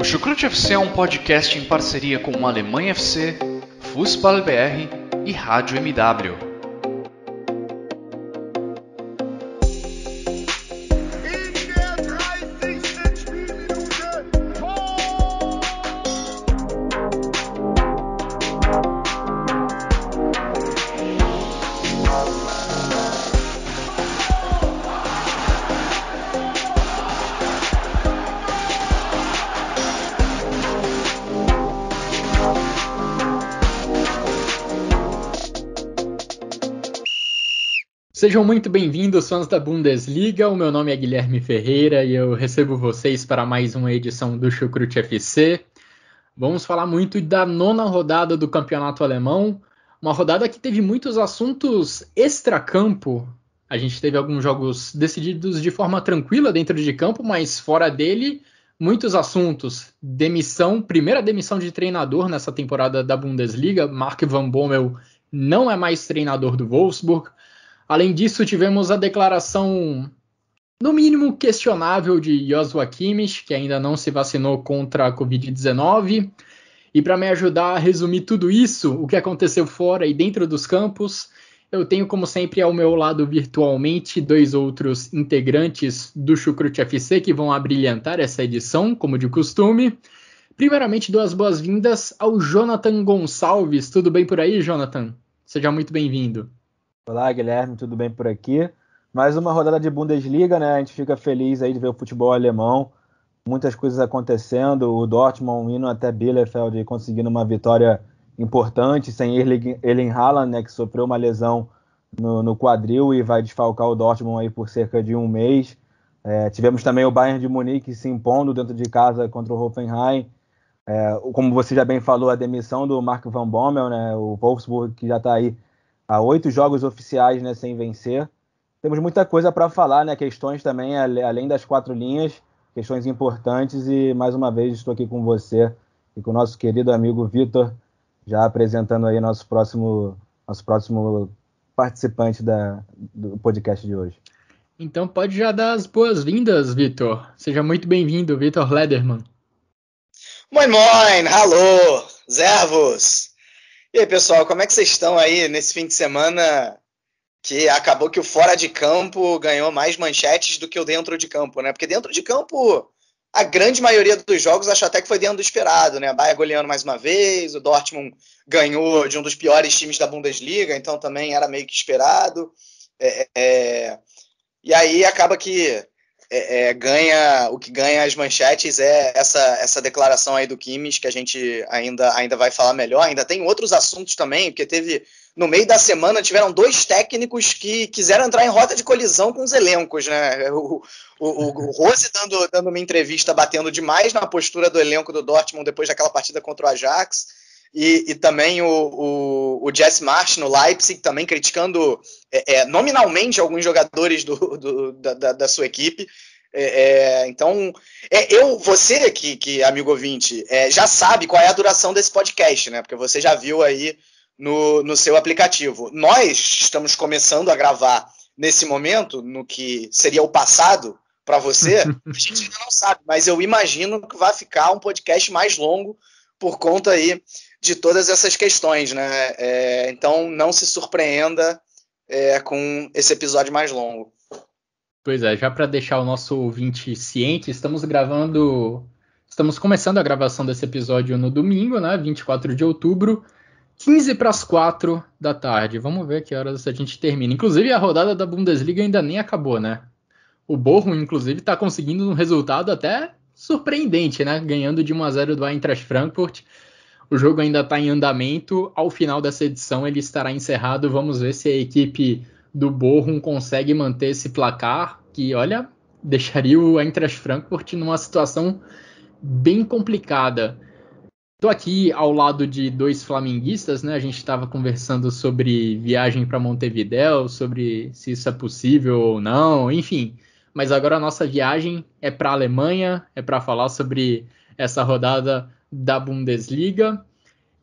Chucrute FC é um podcast em parceria com Alemanha FC, Fußball BR e Rádio MW. Sejam muito bem-vindos, fãs da Bundesliga. O meu nome é Guilherme Ferreira e eu recebo vocês para mais uma edição do Chucrute FC. Vamos falar muito da 9ª rodada do Campeonato Alemão, uma rodada que teve muitos assuntos extracampo. A gente teve alguns jogos decididos de forma tranquila dentro de campo, mas fora dele, muitos assuntos. Primeira demissão de treinador nessa temporada da Bundesliga. Mark Van Bommel não é mais treinador do Wolfsburg. Além disso, tivemos a declaração, no mínimo, questionável de Joshua Kimmich, que ainda não se vacinou contra a Covid-19. E para me ajudar a resumir tudo isso, o que aconteceu fora e dentro dos campos, eu tenho, como sempre, ao meu lado virtualmente, dois outros integrantes do Chucrute FC que vão abrilhantar essa edição, como de costume. Primeiramente, dou as boas-vindas ao Jonathan Gonçalves. Tudo bem por aí, Jonathan? Seja muito bem-vindo. Olá, Guilherme, tudo bem por aqui? Mais uma rodada de Bundesliga, né? A gente fica feliz aí de ver o futebol alemão, muitas coisas acontecendo, o Dortmund indo até Bielefeld e conseguindo uma vitória importante, sem Erling Haaland, né, que sofreu uma lesão no quadril e vai desfalcar o Dortmund aí por cerca de um mês. Tivemos também o Bayern de Munique se impondo dentro de casa contra o Hoffenheim. Como você já bem falou, a demissão do Mark Van Bommel, né, o Wolfsburg, que já está aí há 8 jogos oficiais, né, sem vencer. Temos muita coisa para falar, né? Questões também, além das 4 linhas, questões importantes. E, mais uma vez, estou aqui com você e com o nosso querido amigo Vitor, já apresentando aí nosso próximo participante do podcast de hoje. Então pode já dar as boas-vindas, Vitor. Seja muito bem-vindo, Vitor Lederman. Moin, moin, alô, servus. E aí, pessoal, como é que vocês estão aí nesse fim de semana que acabou que o fora de campo ganhou mais manchetes do que o dentro de campo, né? Porque dentro de campo, a grande maioria dos jogos acho até que foi dentro do esperado, né? A Bayern goleando mais uma vez, o Dortmund ganhou de um dos piores times da Bundesliga, então também era meio que esperado. E aí acaba que o que ganha as manchetes é essa declaração aí do Kimmich, que a gente ainda vai falar melhor. Ainda tem outros assuntos também, porque no meio da semana tiveram 2 técnicos que quiseram entrar em rota de colisão com os elencos, né? O Rose dando uma entrevista batendo demais na postura do elenco do Dortmund depois daquela partida contra o Ajax, e também o Jesse Marsch no Leipzig também criticando nominalmente alguns jogadores da sua equipe. Então, você que amigo ouvinte, já sabe qual é a duração desse podcast, né? Porque você já viu aí no seu aplicativo. Nós estamos começando a gravar nesse momento, no que seria o passado para você, a gente ainda não sabe, mas eu imagino que vai ficar um podcast mais longo por conta aí de todas essas questões, né? Então não se surpreenda com esse episódio mais longo. Pois é, já para deixar o nosso ouvinte ciente, estamos começando a gravação desse episódio no domingo, né, 24 de outubro, 15:04 da tarde. Vamos ver que horas a gente termina. Inclusive, a rodada da Bundesliga ainda nem acabou, né? O Bochum, inclusive, está conseguindo um resultado até surpreendente, né? Ganhando de 1-0 do Eintracht Frankfurt. O jogo ainda está em andamento. Ao final dessa edição, ele estará encerrado. Vamos ver se a equipe do Bochum consegue manter esse placar, que, olha, deixaria o Eintracht Frankfurt numa situação bem complicada. Estou aqui ao lado de 2 flamenguistas, né? A gente estava conversando sobre viagem para Montevidéu, sobre se isso é possível ou não, enfim. Mas agora a nossa viagem é para a Alemanha, é para falar sobre essa rodada da Bundesliga.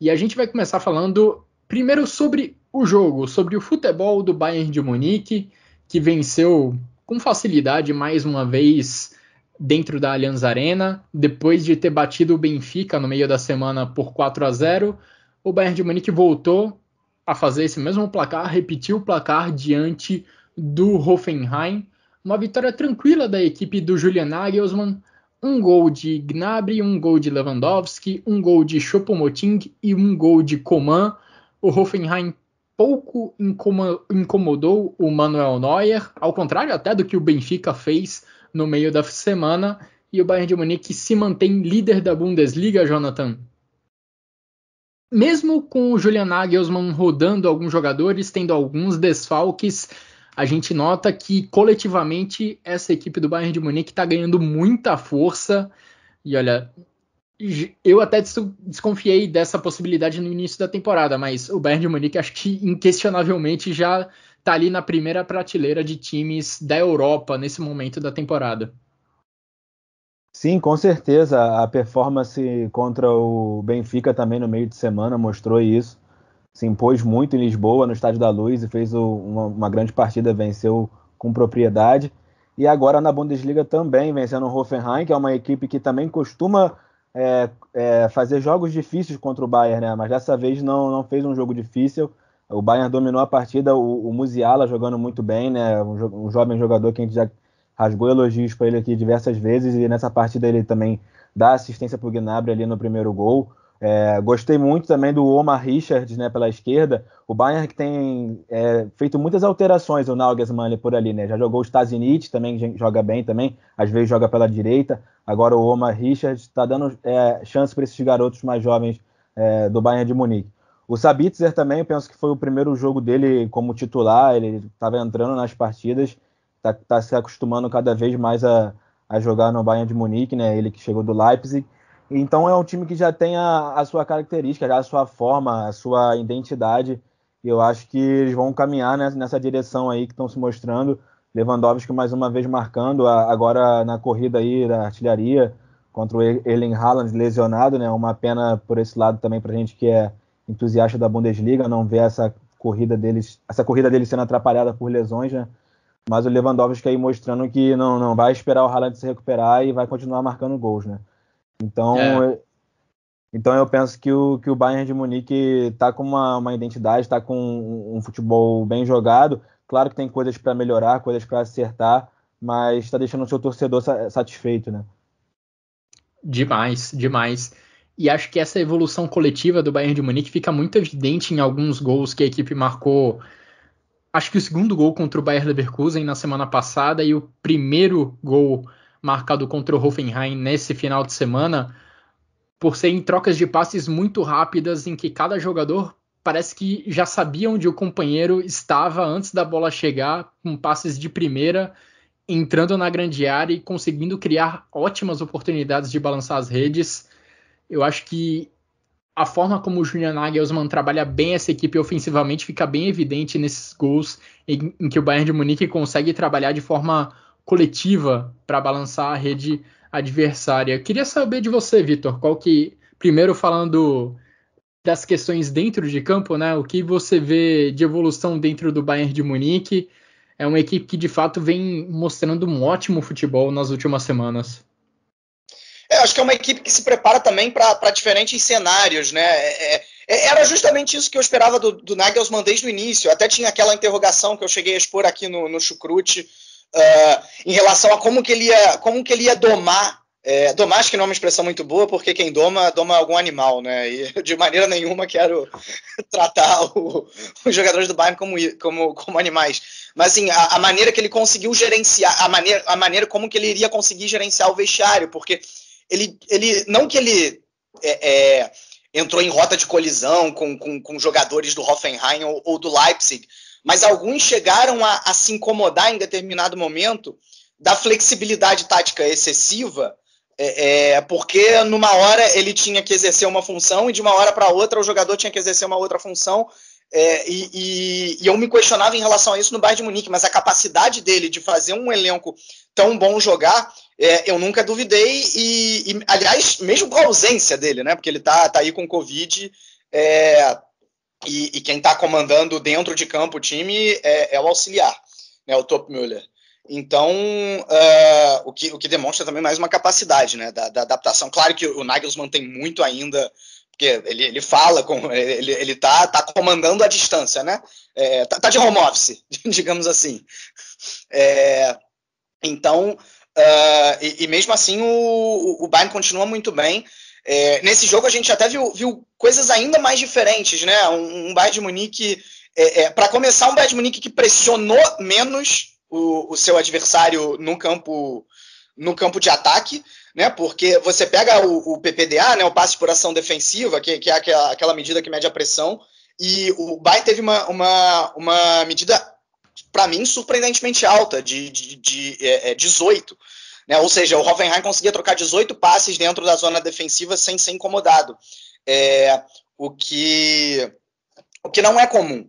E a gente vai começar falando primeiro sobre o jogo, sobre o futebol do Bayern de Munique, que venceu com facilidade mais uma vez dentro da Allianz Arena, depois de ter batido o Benfica no meio da semana por 4-0, o Bayern de Munique voltou a fazer esse mesmo placar, repetiu o placar diante do Hoffenheim, uma vitória tranquila da equipe do Julian Nagelsmann, um gol de Gnabry, um gol de Lewandowski, um gol de Choupo-Moting e um gol de Coman. O Hoffenheim pouco incomodou o Manuel Neuer, ao contrário até do que o Benfica fez no meio da semana, e o Bayern de Munique se mantém líder da Bundesliga, Jonathan. Mesmo com o Julian Nagelsmann rodando alguns jogadores, tendo alguns desfalques, a gente nota que coletivamente essa equipe do Bayern de Munique está ganhando muita força. E olha, eu até desconfiei dessa possibilidade no início da temporada, mas o Bayern de Munique acho que inquestionavelmente já está ali na primeira prateleira de times da Europa nesse momento da temporada. Sim, com certeza. A performance contra o Benfica também no meio de semana mostrou isso. Se impôs muito em Lisboa, no Estádio da Luz, e fez uma grande partida, venceu com propriedade. E agora na Bundesliga também, vencendo o Hoffenheim, que é uma equipe que também costuma fazer jogos difíceis contra o Bayern, né? Mas dessa vez não fez um jogo difícil. O Bayern dominou a partida, o Musiala jogando muito bem, né? Um jovem jogador que a gente já rasgou elogios para ele aqui diversas vezes, e nessa partida ele também dá assistência para o Gnabry ali no primeiro gol. Gostei muito também do Omar Richards, né, pela esquerda. O Bayern que tem feito muitas alterações, o Nagelsmann por ali, né? Já jogou o Stazinic, também joga bem também, às vezes joga pela direita. Agora o Omar Richards está dando chance para esses garotos mais jovens do Bayern de Munique. O Sabitzer também, eu penso que foi o primeiro jogo dele como titular, ele estava entrando nas partidas, está se acostumando cada vez mais a jogar no Bayern de Munique, né? Ele que chegou do Leipzig. Então é um time que já tem a sua característica, já a sua forma, a sua identidade. E eu acho que eles vão caminhar nessa direção aí que estão se mostrando. Lewandowski mais uma vez marcando, agora na corrida aí da artilharia contra o Erling Haaland lesionado, né? Uma pena por esse lado também para a gente que é entusiasta da Bundesliga, não ver essa corrida deles sendo atrapalhada por lesões, né? Mas o Lewandowski aí mostrando que não vai esperar o Haaland se recuperar e vai continuar marcando gols, né? Então eu penso que o Bayern de Munique está com uma identidade, está com um futebol bem jogado. Claro que tem coisas para melhorar, coisas para acertar, mas está deixando o seu torcedor satisfeito, né? Demais, demais. E acho que essa evolução coletiva do Bayern de Munique fica muito evidente em alguns gols que a equipe marcou. Acho que o segundo gol contra o Bayer Leverkusen na semana passada e o primeiro gol marcado contra o Hoffenheim nesse final de semana, por serem trocas de passes muito rápidas em que cada jogador parece que já sabia onde o companheiro estava antes da bola chegar, com passes de primeira, entrando na grande área e conseguindo criar ótimas oportunidades de balançar as redes. Eu acho que a forma como o Julian Nagelsmann trabalha bem essa equipe ofensivamente fica bem evidente nesses gols em que o Bayern de Munique consegue trabalhar de forma coletiva para balançar a rede adversária. Queria saber de você, Vitor, primeiro falando das questões dentro de campo, né? O que você vê de evolução dentro do Bayern de Munique? É uma equipe que de fato vem mostrando um ótimo futebol nas últimas semanas. Acho que é uma equipe que se prepara também para diferentes cenários, né? Era justamente isso que eu esperava do Nagelsmann desde o início. Até tinha aquela interrogação que eu cheguei a expor aqui no Chucrute em relação a como que ele ia domar. Domar acho que não é uma expressão muito boa, porque quem doma algum animal, né? E eu, de maneira nenhuma quero tratar os jogadores do Bayern como animais. Mas assim, a maneira que ele conseguiu gerenciar, a maneira como que ele iria conseguir gerenciar o vestiário, porque ele entrou em rota de colisão com jogadores do Hoffenheim ou do Leipzig, mas alguns chegaram a se incomodar em determinado momento da flexibilidade tática excessiva, porque numa hora ele tinha que exercer uma função e de uma hora para outra o jogador tinha que exercer uma outra função. E eu me questionava em relação a isso no Bayern de Munique, mas a capacidade dele de fazer um elenco tão bom jogar, eu nunca duvidei, e aliás, mesmo com a ausência dele, né, porque ele tá aí com Covid, e quem está comandando dentro de campo o time é o auxiliar, né, o Topmüller. Então, o que demonstra também mais uma capacidade, né, da adaptação. Claro que o Nagelsmann tem muito ainda, porque ele fala, ele tá comandando à distância, né? Tá de home office, digamos assim. Então, e mesmo assim o Bayern continua muito bem. Nesse jogo a gente até viu coisas ainda mais diferentes, né? Um Bayern de Munique, para começar, um Bayern de Munique que pressionou menos o seu adversário no campo de ataque, né? Porque você pega o PPDA, né? O passe por ação defensiva, que é aquela medida que mede a pressão, e o Bayern teve uma medida, para mim, surpreendentemente alta, de 18. Né? Ou seja, o Hoffenheim conseguia trocar 18 passes dentro da zona defensiva sem ser incomodado. O que não é comum.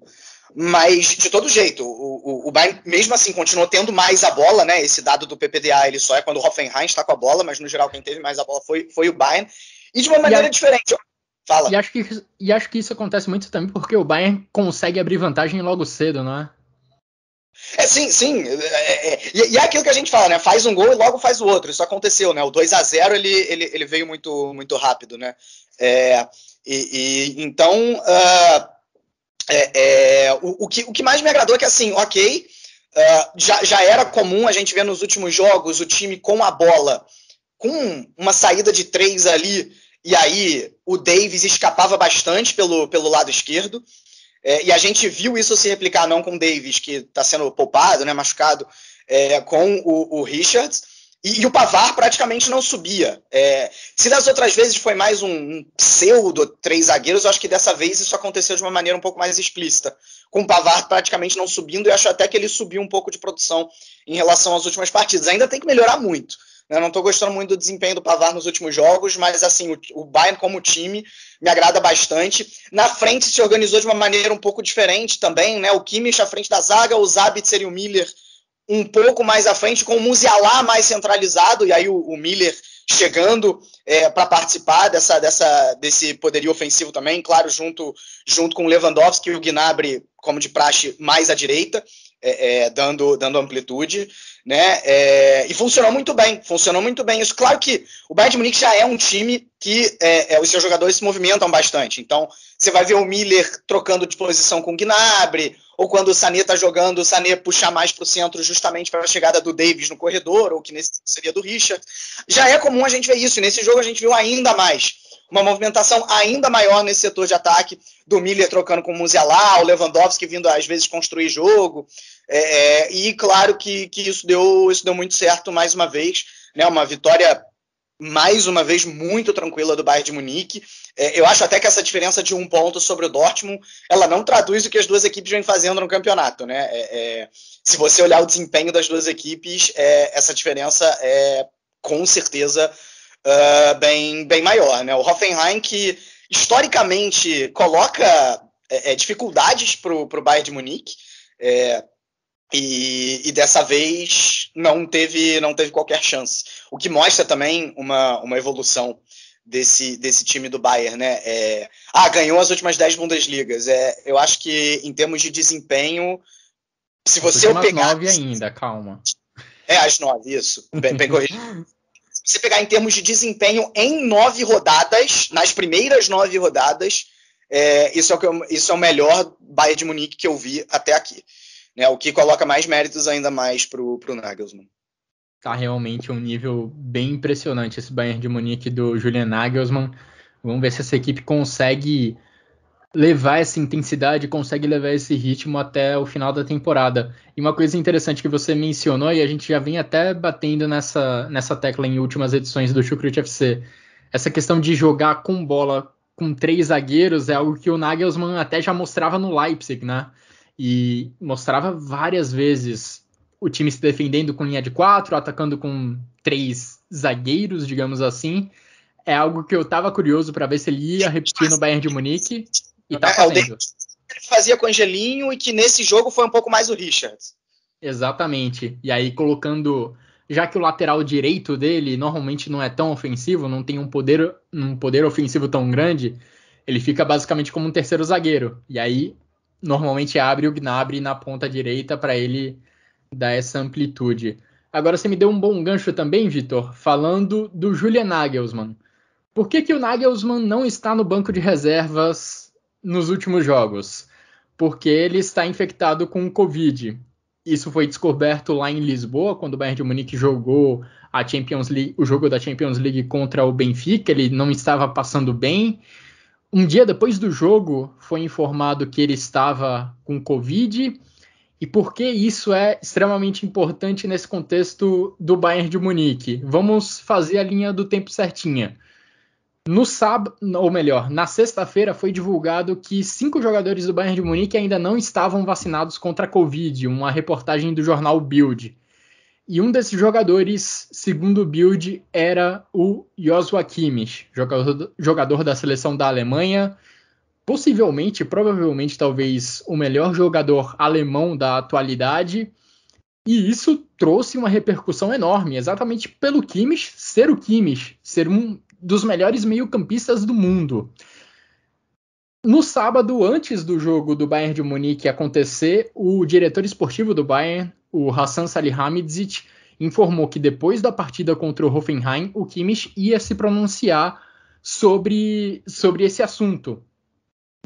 Mas, de todo jeito, o Bayern, mesmo assim, continuou tendo mais a bola, né? Esse dado do PPDA, ele só é quando o Hoffenheim está com a bola, mas, no geral, quem teve mais a bola foi o Bayern. E de uma maneira diferente. Fala. E acho que isso acontece muito também porque o Bayern consegue abrir vantagem logo cedo, não é? Sim. E é aquilo que a gente fala, né? Faz um gol e logo faz o outro. Isso aconteceu, né? O 2-0 ele veio muito, muito rápido, né? Então... o que mais me agradou é que, assim, já era comum a gente ver nos últimos jogos o time com a bola, com uma saída de 3 ali, e aí o Davies escapava bastante pelo lado esquerdo, e a gente viu isso se replicar não com o Davies, que está sendo poupado, né, machucado, com o Richards, e o Pavard praticamente não subia. Se das outras vezes foi mais um pseudo 3 zagueiros, eu acho que dessa vez isso aconteceu de uma maneira um pouco mais explícita, com o Pavard praticamente não subindo, e acho até que ele subiu um pouco de produção em relação às últimas partidas. Ainda tem que melhorar muito. Né? Não estou gostando muito do desempenho do Pavard nos últimos jogos, mas assim, o Bayern como time me agrada bastante. Na frente se organizou de uma maneira um pouco diferente também, né? O Kimmich à frente da zaga, o Sabitzer e o Miller um pouco mais à frente, com o Musiala mais centralizado, e aí o Miller chegando para participar desse poderio ofensivo também, claro, junto com o Lewandowski e o Gnabry, como de praxe, mais à direita, dando amplitude, né? E funcionou muito bem isso. Claro que o Bayern de Munique já é um time que os seus jogadores se movimentam bastante, então você vai ver o Miller trocando de posição com o Gnabry, ou quando o Sané está jogando, o Sané puxar mais para o centro justamente para a chegada do Davies no corredor, ou que nesse seria do Richard. Já é comum a gente ver isso, e nesse jogo a gente viu ainda mais, uma movimentação ainda maior nesse setor de ataque, do Miller trocando com o Musiala, o Lewandowski vindo às vezes construir jogo, e claro que isso deu muito certo mais uma vez, né? Uma vitória mais uma vez muito tranquila do Bayern de Munique. Eu acho até que essa diferença de 1 ponto sobre o Dortmund, ela não traduz o que as duas equipes vêm fazendo no campeonato, né? Se você olhar o desempenho das duas equipes, essa diferença é com certeza bem maior, né? O Hoffenheim, que historicamente coloca dificuldades para o Bayern de Munique, e dessa vez não teve qualquer chance. O que mostra também uma evolução desse time do Bayern, né? Ganhou as últimas 10 Bundesligas. Eu acho que em termos de desempenho, se você pegar... 9 ainda, calma. As 9, isso. Bem corrigido. Se você pegar em termos de desempenho em 9 rodadas, nas primeiras 9 rodadas, isso é o melhor Bayern de Munique que eu vi até aqui. Né? O que coloca mais méritos ainda mais pro Nagelsmann. Tá realmente um nível bem impressionante esse Bayern de Munique do Julian Nagelsmann. Vamos ver se essa equipe consegue levar essa intensidade, consegue levar esse ritmo até o final da temporada. E uma coisa interessante que você mencionou, e a gente já vem até batendo nessa tecla em últimas edições do Chucrute FC, essa questão de jogar com bola com 3 zagueiros é algo que o Nagelsmann até já mostrava no Leipzig, né? E mostrava várias vezes o time se defendendo com linha de 4, atacando com 3 zagueiros, digamos assim. É algo que eu estava curioso para ver se ele ia repetir no Bayern de Munique, e tá fazendo. Ele fazia com o Angelinho, e que nesse jogo foi um pouco mais o Richards. Exatamente. E aí colocando... Já que o lateral direito dele normalmente não é tão ofensivo, não tem um poder ofensivo tão grande, ele fica basicamente como um terceiro zagueiro. E aí normalmente abre o Gnabry na ponta direita para ele dar essa amplitude. Agora você me deu um bom gancho também, Vitor, falando do Julian Nagelsmann. Por que o Nagelsmann não está no banco de reservas nos últimos jogos? Porque ele está infectado com Covid. Isso foi descoberto lá em Lisboa, quando o Bayern de Munique jogou a Champions League, o jogo da Champions League contra o Benfica. Ele não estava passando bem. Um dia depois do jogo, foi informado que ele estava com Covid. E por que isso é extremamente importante nesse contexto do Bayern de Munique? Vamos fazer a linha do tempo certinha. No sábado, ou melhor, na sexta-feira foi divulgado que 5 jogadores do Bayern de Munique ainda não estavam vacinados contra a Covid, uma reportagem do jornal Bild. E um desses jogadores, segundo o Bild, era o Joshua Kimmich, jogador da seleção da Alemanha, possivelmente, provavelmente, talvez o melhor jogador alemão da atualidade. E isso trouxe uma repercussão enorme, exatamente pelo Kimmich, ser um dos melhores meio-campistas do mundo. No sábado, antes do jogo do Bayern de Munique acontecer, o diretor esportivo do Bayern, o Hassan Salihamidzic, informou que depois da partida contra o Hoffenheim, o Kimmich ia se pronunciar sobre esse assunto.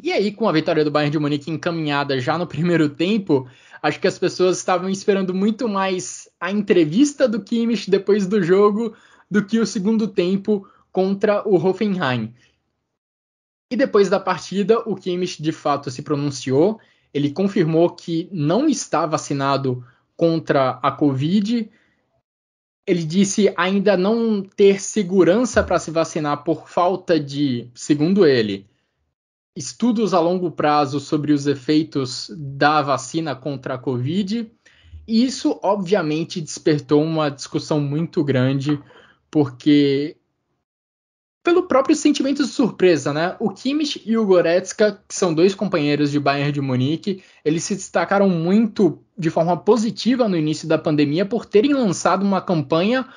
E aí, com a vitória do Bayern de Munique encaminhada já no primeiro tempo, acho que as pessoas estavam esperando muito mais a entrevista do Kimmich depois do jogo do que o segundo tempo contra o Hoffenheim. E depois da partida, o Kimmich de fato se pronunciou. Ele confirmou que não está vacinado contra a Covid. Ele disse ainda não ter segurança para se vacinar por falta de, segundo ele, estudos a longo prazo sobre os efeitos da vacina contra a Covid. E isso, obviamente, despertou uma discussão muito grande, porque pelo próprio sentimento de surpresa, né? O Kimmich e o Goretzka, que são 2 companheiros de Bayern de Munique, eles se destacaram muito de forma positiva no início da pandemia por terem lançado uma campanha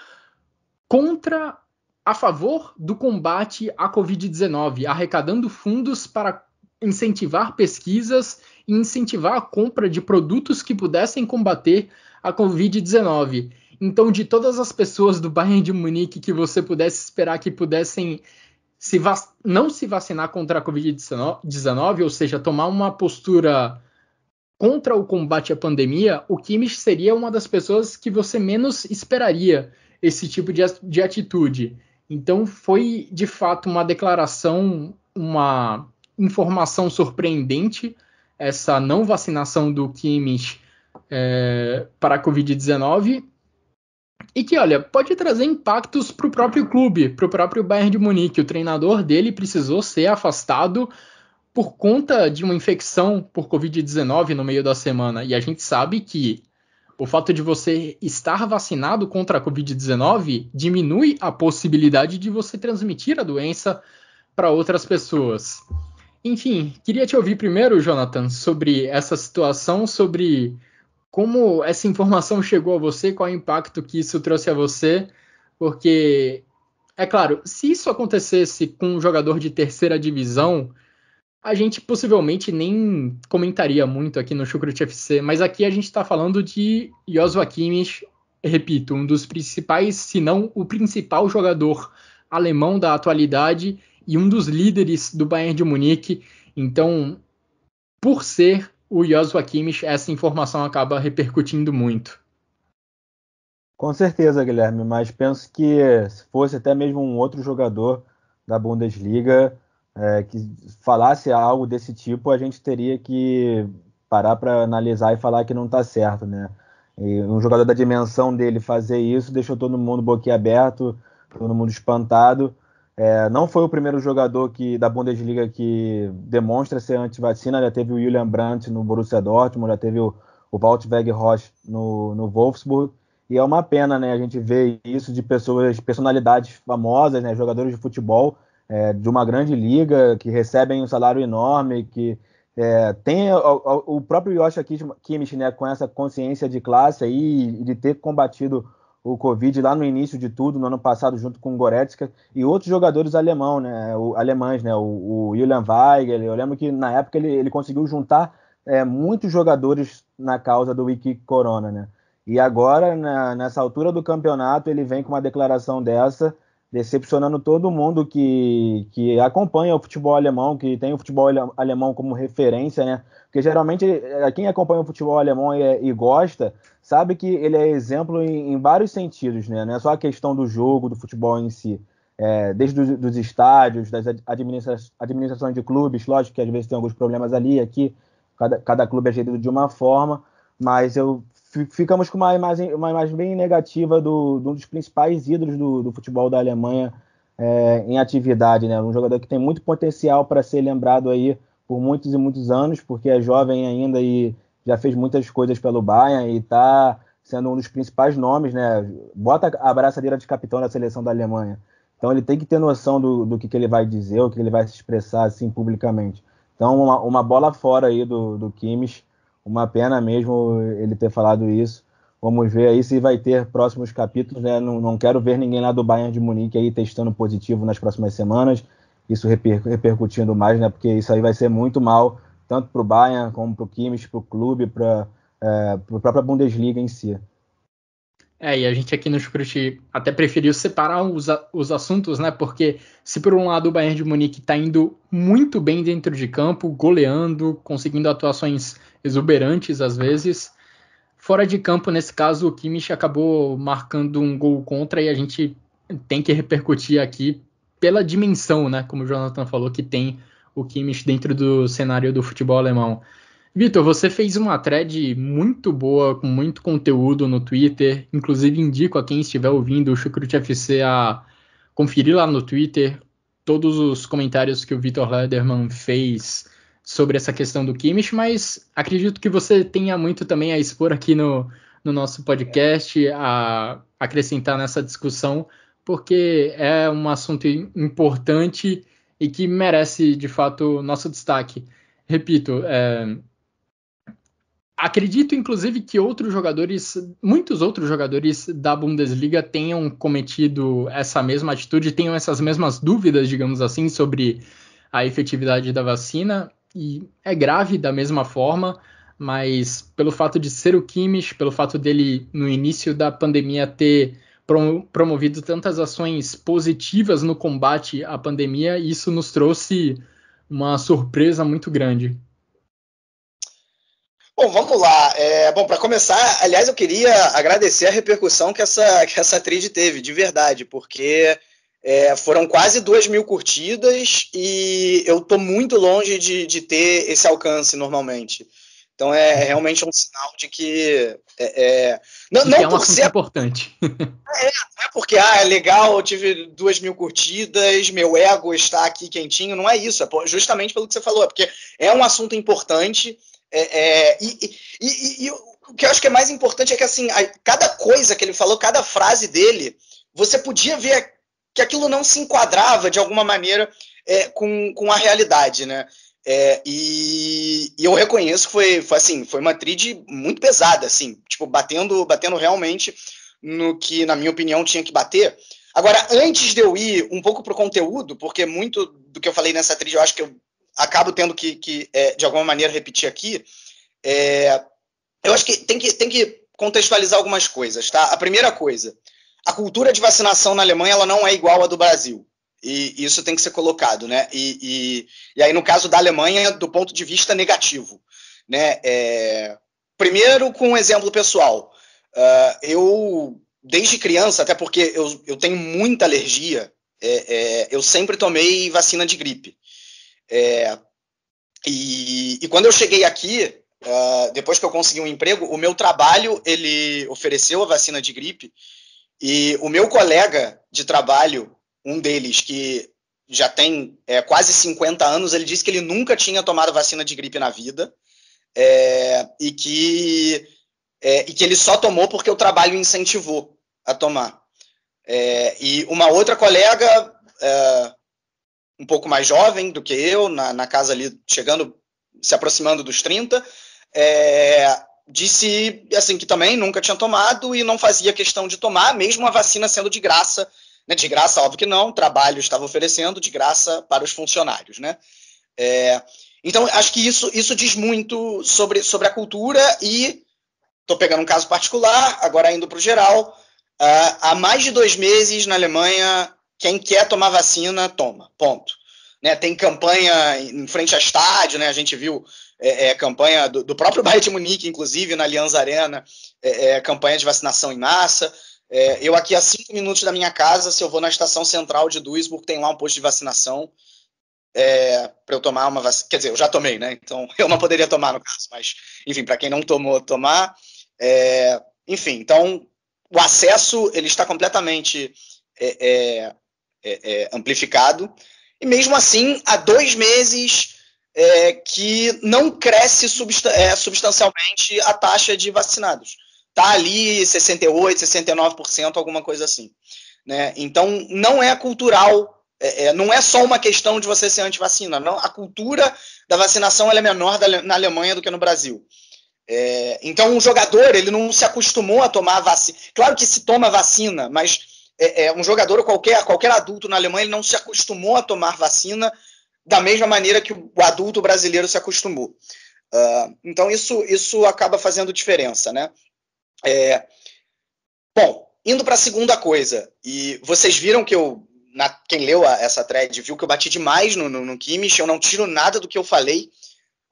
a favor do combate à Covid-19, arrecadando fundos para incentivar pesquisas e incentivar a compra de produtos que pudessem combater a Covid-19. Então, de todas as pessoas do Bayern de Munique que você pudesse esperar que pudessem não se vacinar contra a Covid-19, ou seja, tomar uma postura contra o combate à pandemia, o Kimmich seria uma das pessoas que você menos esperaria esse tipo de atitude. Então, foi, de fato, uma declaração, uma informação surpreendente, essa não vacinação do Kimmich para a Covid-19, e que, olha, pode trazer impactos para o próprio clube, para o próprio Bayern de Munique. O treinador dele precisou ser afastado por conta de uma infecção por Covid-19 no meio da semana. E a gente sabe que o fato de você estar vacinado contra a Covid-19 diminui a possibilidade de você transmitir a doença para outras pessoas. Enfim, queria te ouvir primeiro, Jonathan, sobre essa situação, sobre como essa informação chegou a você, qual é o impacto que isso trouxe a você, porque, é claro, se isso acontecesse com um jogador de terceira divisão, a gente possivelmente nem comentaria muito aqui no Chucrute FC, mas aqui a gente está falando de Joshua Kimmich, repito, um dos principais, se não o principal jogador alemão da atualidade e um dos líderes do Bayern de Munique. Então, por ser o Joshua Kimmich, essa informação acaba repercutindo muito. Com certeza, Guilherme, mas penso que se fosse até mesmo um outro jogador da Bundesliga que falasse algo desse tipo, a gente teria que parar para analisar e falar que não está certo, né? E um jogador da dimensão dele fazer isso deixou todo mundo boquiaberto, todo mundo espantado. Não foi o primeiro jogador da Bundesliga que demonstra ser antivacina. Já teve o Julian Brandt no Borussia Dortmund, já teve o Wout Weghorst no Wolfsburg. E é uma pena, né, a gente ver isso de personalidades famosas, né, jogadores de futebol de uma grande liga, que recebem um salário enorme, que tem o próprio Joshua Kimmich, né, com essa consciência de classe aí, de ter combatido o Covid lá no início de tudo, no ano passado, junto com o Goretzka e outros jogadores alemães, né, o Julian Weigl. Eu lembro que na época ele conseguiu juntar muitos jogadores na causa do Wiki Corona, né? E agora, nessa altura do campeonato, ele vem com uma declaração dessa, decepcionando todo mundo que acompanha o futebol alemão, que tem o futebol alemão como referência, né? Porque geralmente quem acompanha o futebol alemão e gosta, sabe que ele é exemplo em vários sentidos, né? Não é só a questão do jogo, do futebol em si. Desde dos estádios, das administrações de clubes, lógico que às vezes tem alguns problemas ali, aqui, cada clube é gerido de uma forma, mas ficamos com uma imagem bem negativa de um dos principais ídolos do futebol da Alemanha em atividade, né? Um jogador que tem muito potencial para ser lembrado aí por muitos e muitos anos, porque é jovem ainda e já fez muitas coisas pelo Bayern e está sendo um dos principais nomes, né? Bota a braçadeira de capitão da seleção da Alemanha. Então ele tem que ter noção do que ele vai dizer, o que ele vai se expressar assim publicamente. Então uma bola fora aí do Kimmich. Uma pena mesmo ele ter falado isso. Vamos ver aí se vai ter próximos capítulos, né? Não quero ver ninguém lá do Bayern de Munique aí testando positivo nas próximas semanas. Isso repercutindo mais, né? Porque isso aí vai ser muito mal, tanto para o Bayern como para o Kimmich, para o clube, para a própria Bundesliga em si. E a gente aqui no Chucrute até preferiu separar os assuntos, né? Porque se por um lado o Bayern de Munique está indo muito bem dentro de campo, goleando, conseguindo atuações exuberantes às vezes, fora de campo, nesse caso, o Kimmich acabou marcando um gol contra e a gente tem que repercutir aqui pela dimensão, né? Como o Jonathan falou, que tem o Kimmich dentro do cenário do futebol alemão. Vitor, você fez uma thread muito boa, com muito conteúdo no Twitter. Inclusive, indico a quem estiver ouvindo o Chucrute FC a conferir lá no Twitter todos os comentários que o Vitor Lederman fez sobre essa questão do Kimmich, mas acredito que você tenha muito também a expor aqui no nosso podcast, a acrescentar nessa discussão, porque é um assunto importante e que merece, de fato, nosso destaque. Repito, acredito, inclusive, que muitos outros jogadores da Bundesliga tenham cometido essa mesma atitude, tenham essas mesmas dúvidas, digamos assim, sobre a efetividade da vacina, e é grave da mesma forma, mas pelo fato de ser o Kimmich, pelo fato dele, no início da pandemia, ter promovido tantas ações positivas no combate à pandemia, isso nos trouxe uma surpresa muito grande. Bom, vamos lá. Bom, para começar, aliás, eu queria agradecer a repercussão que essa thread teve, de verdade, porque foram quase 2.000 curtidas e eu estou muito longe de ter esse alcance normalmente. Então realmente um sinal de que não é um assunto importante. Não é porque é legal, eu tive 2.000 curtidas, meu ego está aqui quentinho, não é isso, é justamente pelo que você falou, é porque é um assunto importante. E o que eu acho que é mais importante é que assim, cada coisa que ele falou, cada frase dele, você podia ver que aquilo não se enquadrava de alguma maneira com a realidade, né? E eu reconheço que foi uma thread muito pesada, assim, tipo, batendo realmente no que, na minha opinião, tinha que bater. Agora, antes de eu ir um pouco pro conteúdo, porque muito do que eu falei nessa thread eu acho que eu acabo tendo que de alguma maneira, repetir aqui, eu acho que tem que contextualizar algumas coisas, tá? A primeira coisa, a cultura de vacinação na Alemanha ela não é igual à do Brasil. E isso tem que ser colocado, né? E aí, no caso da Alemanha, do ponto de vista negativo, né? Primeiro, com um exemplo pessoal. Eu, desde criança, até porque eu tenho muita alergia, eu sempre tomei vacina de gripe. E quando eu cheguei aqui, depois que eu consegui um emprego, o meu trabalho, ele ofereceu a vacina de gripe, e o meu colega de trabalho, um deles que já tem quase 50 anos, ele disse que ele nunca tinha tomado vacina de gripe na vida, e que ele só tomou porque o trabalho incentivou a tomar. E uma outra colega, um pouco mais jovem do que eu, na casa ali, se aproximando dos 30, disse assim, que também nunca tinha tomado e não fazia questão de tomar, mesmo a vacina sendo de graça, né? De graça, óbvio que não, o trabalho estava oferecendo de graça para os funcionários, né? Então, acho que isso diz muito sobre a cultura e estou pegando um caso particular, agora indo para o geral. Há mais de 2 meses na Alemanha, quem quer tomar vacina, toma, ponto. Né, tem campanha em frente a estádio, né, a gente viu campanha do próprio Bayern de Munique, inclusive, na Allianz Arena, campanha de vacinação em massa. Eu aqui a 5 minutos da minha casa, se eu vou na estação central de Duisburg, tem lá um posto de vacinação para eu tomar uma vacina. Quer dizer, eu já tomei, né? Então eu não poderia tomar no caso, mas enfim, para quem não tomou, tomar. Enfim, então o acesso ele está completamente amplificado e mesmo assim há 2 meses que não cresce substancialmente a taxa de vacinados. Está ali 68%, 69%, alguma coisa assim. Né? Então, não é cultural, não é só uma questão de você ser anti-vacina. Não, a cultura da vacinação ela é menor na Alemanha do que no Brasil. Então, o jogador ele não se acostumou a tomar vacina. Claro que se toma vacina, mas um jogador ou qualquer adulto na Alemanha ele não se acostumou a tomar vacina da mesma maneira que o adulto brasileiro se acostumou. Então, isso acaba fazendo diferença, né? Bom, indo para a segunda coisa, e vocês viram que quem leu essa thread viu que eu bati demais no Kimmich, eu não tiro nada do que eu falei,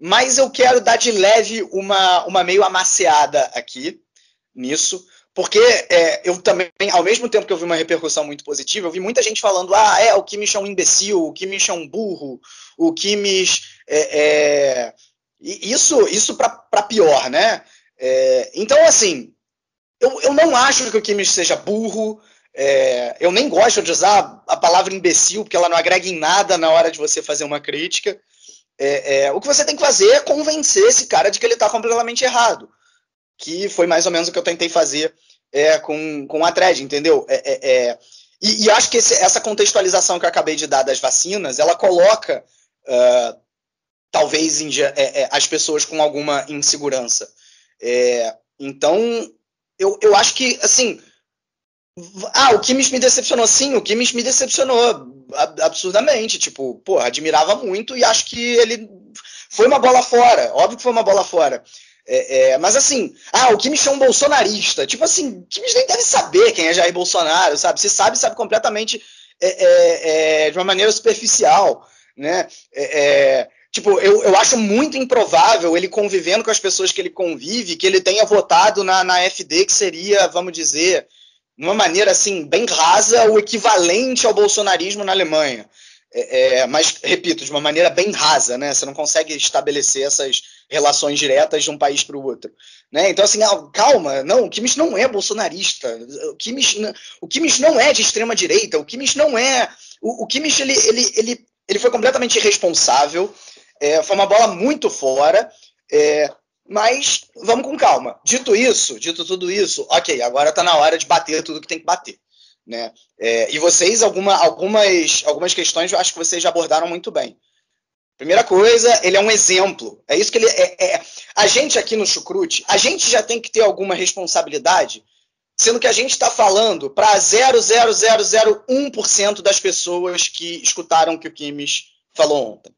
mas eu quero dar de leve uma meio amaciada aqui nisso, porque eu também, ao mesmo tempo que eu vi uma repercussão muito positiva, eu vi muita gente falando, o Kimmich é um imbecil, o Kimmich é um burro, o Kimmich isso para pior, né? Então, assim, eu não acho que o Kimmich seja burro, eu nem gosto de usar a palavra imbecil, porque ela não agrega em nada na hora de você fazer uma crítica. O que você tem que fazer é convencer esse cara de que ele está completamente errado, que foi mais ou menos o que eu tentei fazer com a thread, entendeu? E acho que essa contextualização que eu acabei de dar das vacinas, ela coloca talvez as pessoas com alguma insegurança. Então, eu acho que, assim, o Kimmich me decepcionou. Sim, o Kimmich me decepcionou absurdamente. Tipo, admirava muito e acho que ele foi uma bola fora. Óbvio que foi uma bola fora. Mas assim, o Kimmich é um bolsonarista. Tipo assim, o Kimmich nem deve saber quem é Jair Bolsonaro, sabe? Se sabe completamente de uma maneira superficial, né? Tipo, eu acho muito improvável ele convivendo com as pessoas que ele convive, que ele tenha votado na AfD, que seria, vamos dizer, de uma maneira assim, bem rasa, o equivalente ao bolsonarismo na Alemanha. Mas, repito, de uma maneira bem rasa, né? Você não consegue estabelecer essas relações diretas de um país para o outro. Né? Então, assim, calma, não, o Kimmich não é bolsonarista, o Kimmich não é de extrema direita, o Kimmich não é... O Kimmich, ele foi completamente irresponsável, foi uma bola muito fora, mas vamos com calma. Dito tudo isso, ok, agora está na hora de bater tudo que tem que bater. Né? E vocês, algumas questões, eu acho que vocês já abordaram muito bem. Primeira coisa, ele é um exemplo. É isso que ele é. A gente aqui no Chucrute, a gente já tem que ter alguma responsabilidade, sendo que a gente está falando para 0,0001% das pessoas que escutaram o que o Kimmich falou ontem.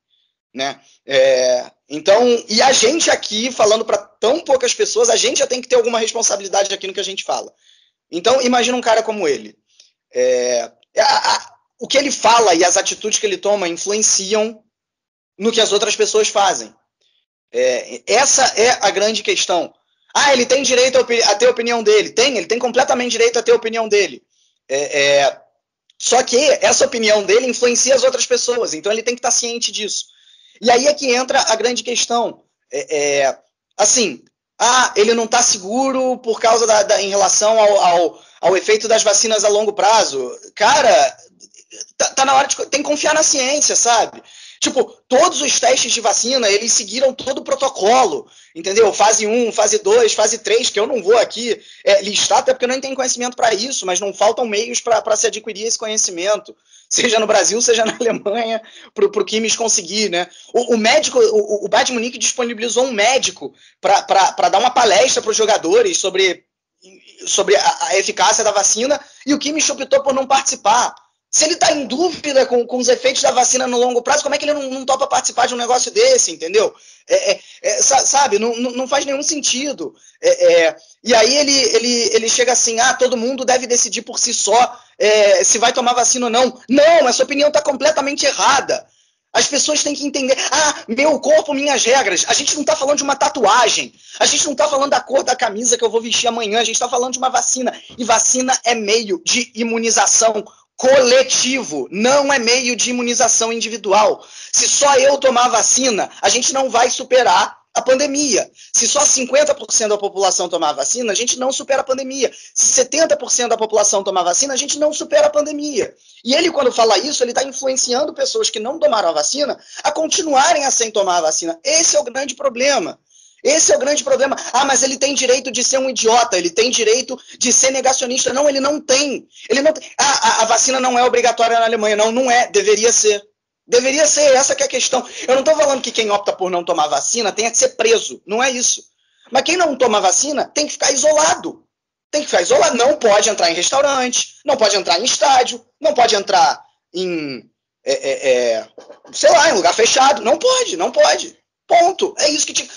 Né? Então, e a gente aqui, falando para tão poucas pessoas, a gente já tem que ter alguma responsabilidade aqui no que a gente fala. Então, imagina um cara como ele. O que ele fala e as atitudes que ele toma influenciam no que as outras pessoas fazem. Essa é a grande questão. Ele tem direito a ter a opinião dele. Ele tem completamente direito a ter a opinião dele. Só que essa opinião dele influencia as outras pessoas, então ele tem que estar ciente disso. E aí é que entra a grande questão. Assim, ele não está seguro por causa em relação ao efeito das vacinas a longo prazo. Cara, tá na hora tem que confiar na ciência, sabe? Tipo, todos os testes de vacina, eles seguiram todo o protocolo, entendeu? Fase 1, fase 2, fase 3, que eu não vou aqui listar, até porque eu não tenho conhecimento para isso, mas não faltam meios para se adquirir esse conhecimento, seja no Brasil, seja na Alemanha, para o Kimmich conseguir, né? O médico, o Bayern de Munique disponibilizou um médico para dar uma palestra para os jogadores sobre a eficácia da vacina, e o Kimmich optou por não participar. Se ele está em dúvida com os efeitos da vacina no longo prazo, como é que ele não topa participar de um negócio desse, entendeu? Sabe, não faz nenhum sentido. E aí ele chega assim, todo mundo deve decidir por si só se vai tomar vacina ou não. Não, essa opinião está completamente errada. As pessoas têm que entender, meu corpo, minhas regras. A gente não está falando de uma tatuagem, a gente não está falando da cor da camisa que eu vou vestir amanhã, a gente está falando de uma vacina. E vacina é meio de imunização coletivo, não é meio de imunização individual. Se só eu tomar vacina, a gente não vai superar a pandemia. Se só 50% da população tomar vacina, a gente não supera a pandemia. Se 70% da população tomar vacina, a gente não supera a pandemia. E ele, quando fala isso, ele está influenciando pessoas que não tomaram a vacina a continuarem a sem tomar a vacina. Esse é o grande problema. Esse é o grande problema. Mas ele tem direito de ser um idiota, ele tem direito de ser negacionista. Não, ele não tem. A vacina não é obrigatória na Alemanha. Não é. Deveria ser. Deveria ser, essa que é a questão. Eu não estou falando que quem opta por não tomar vacina tenha que ser preso. Não é isso. Mas quem não toma vacina tem que ficar isolado. Tem que ficar isolado. Não pode entrar em restaurante, não pode entrar em estádio, não pode entrar em, em lugar fechado. Não pode. Ponto. É isso que tinha.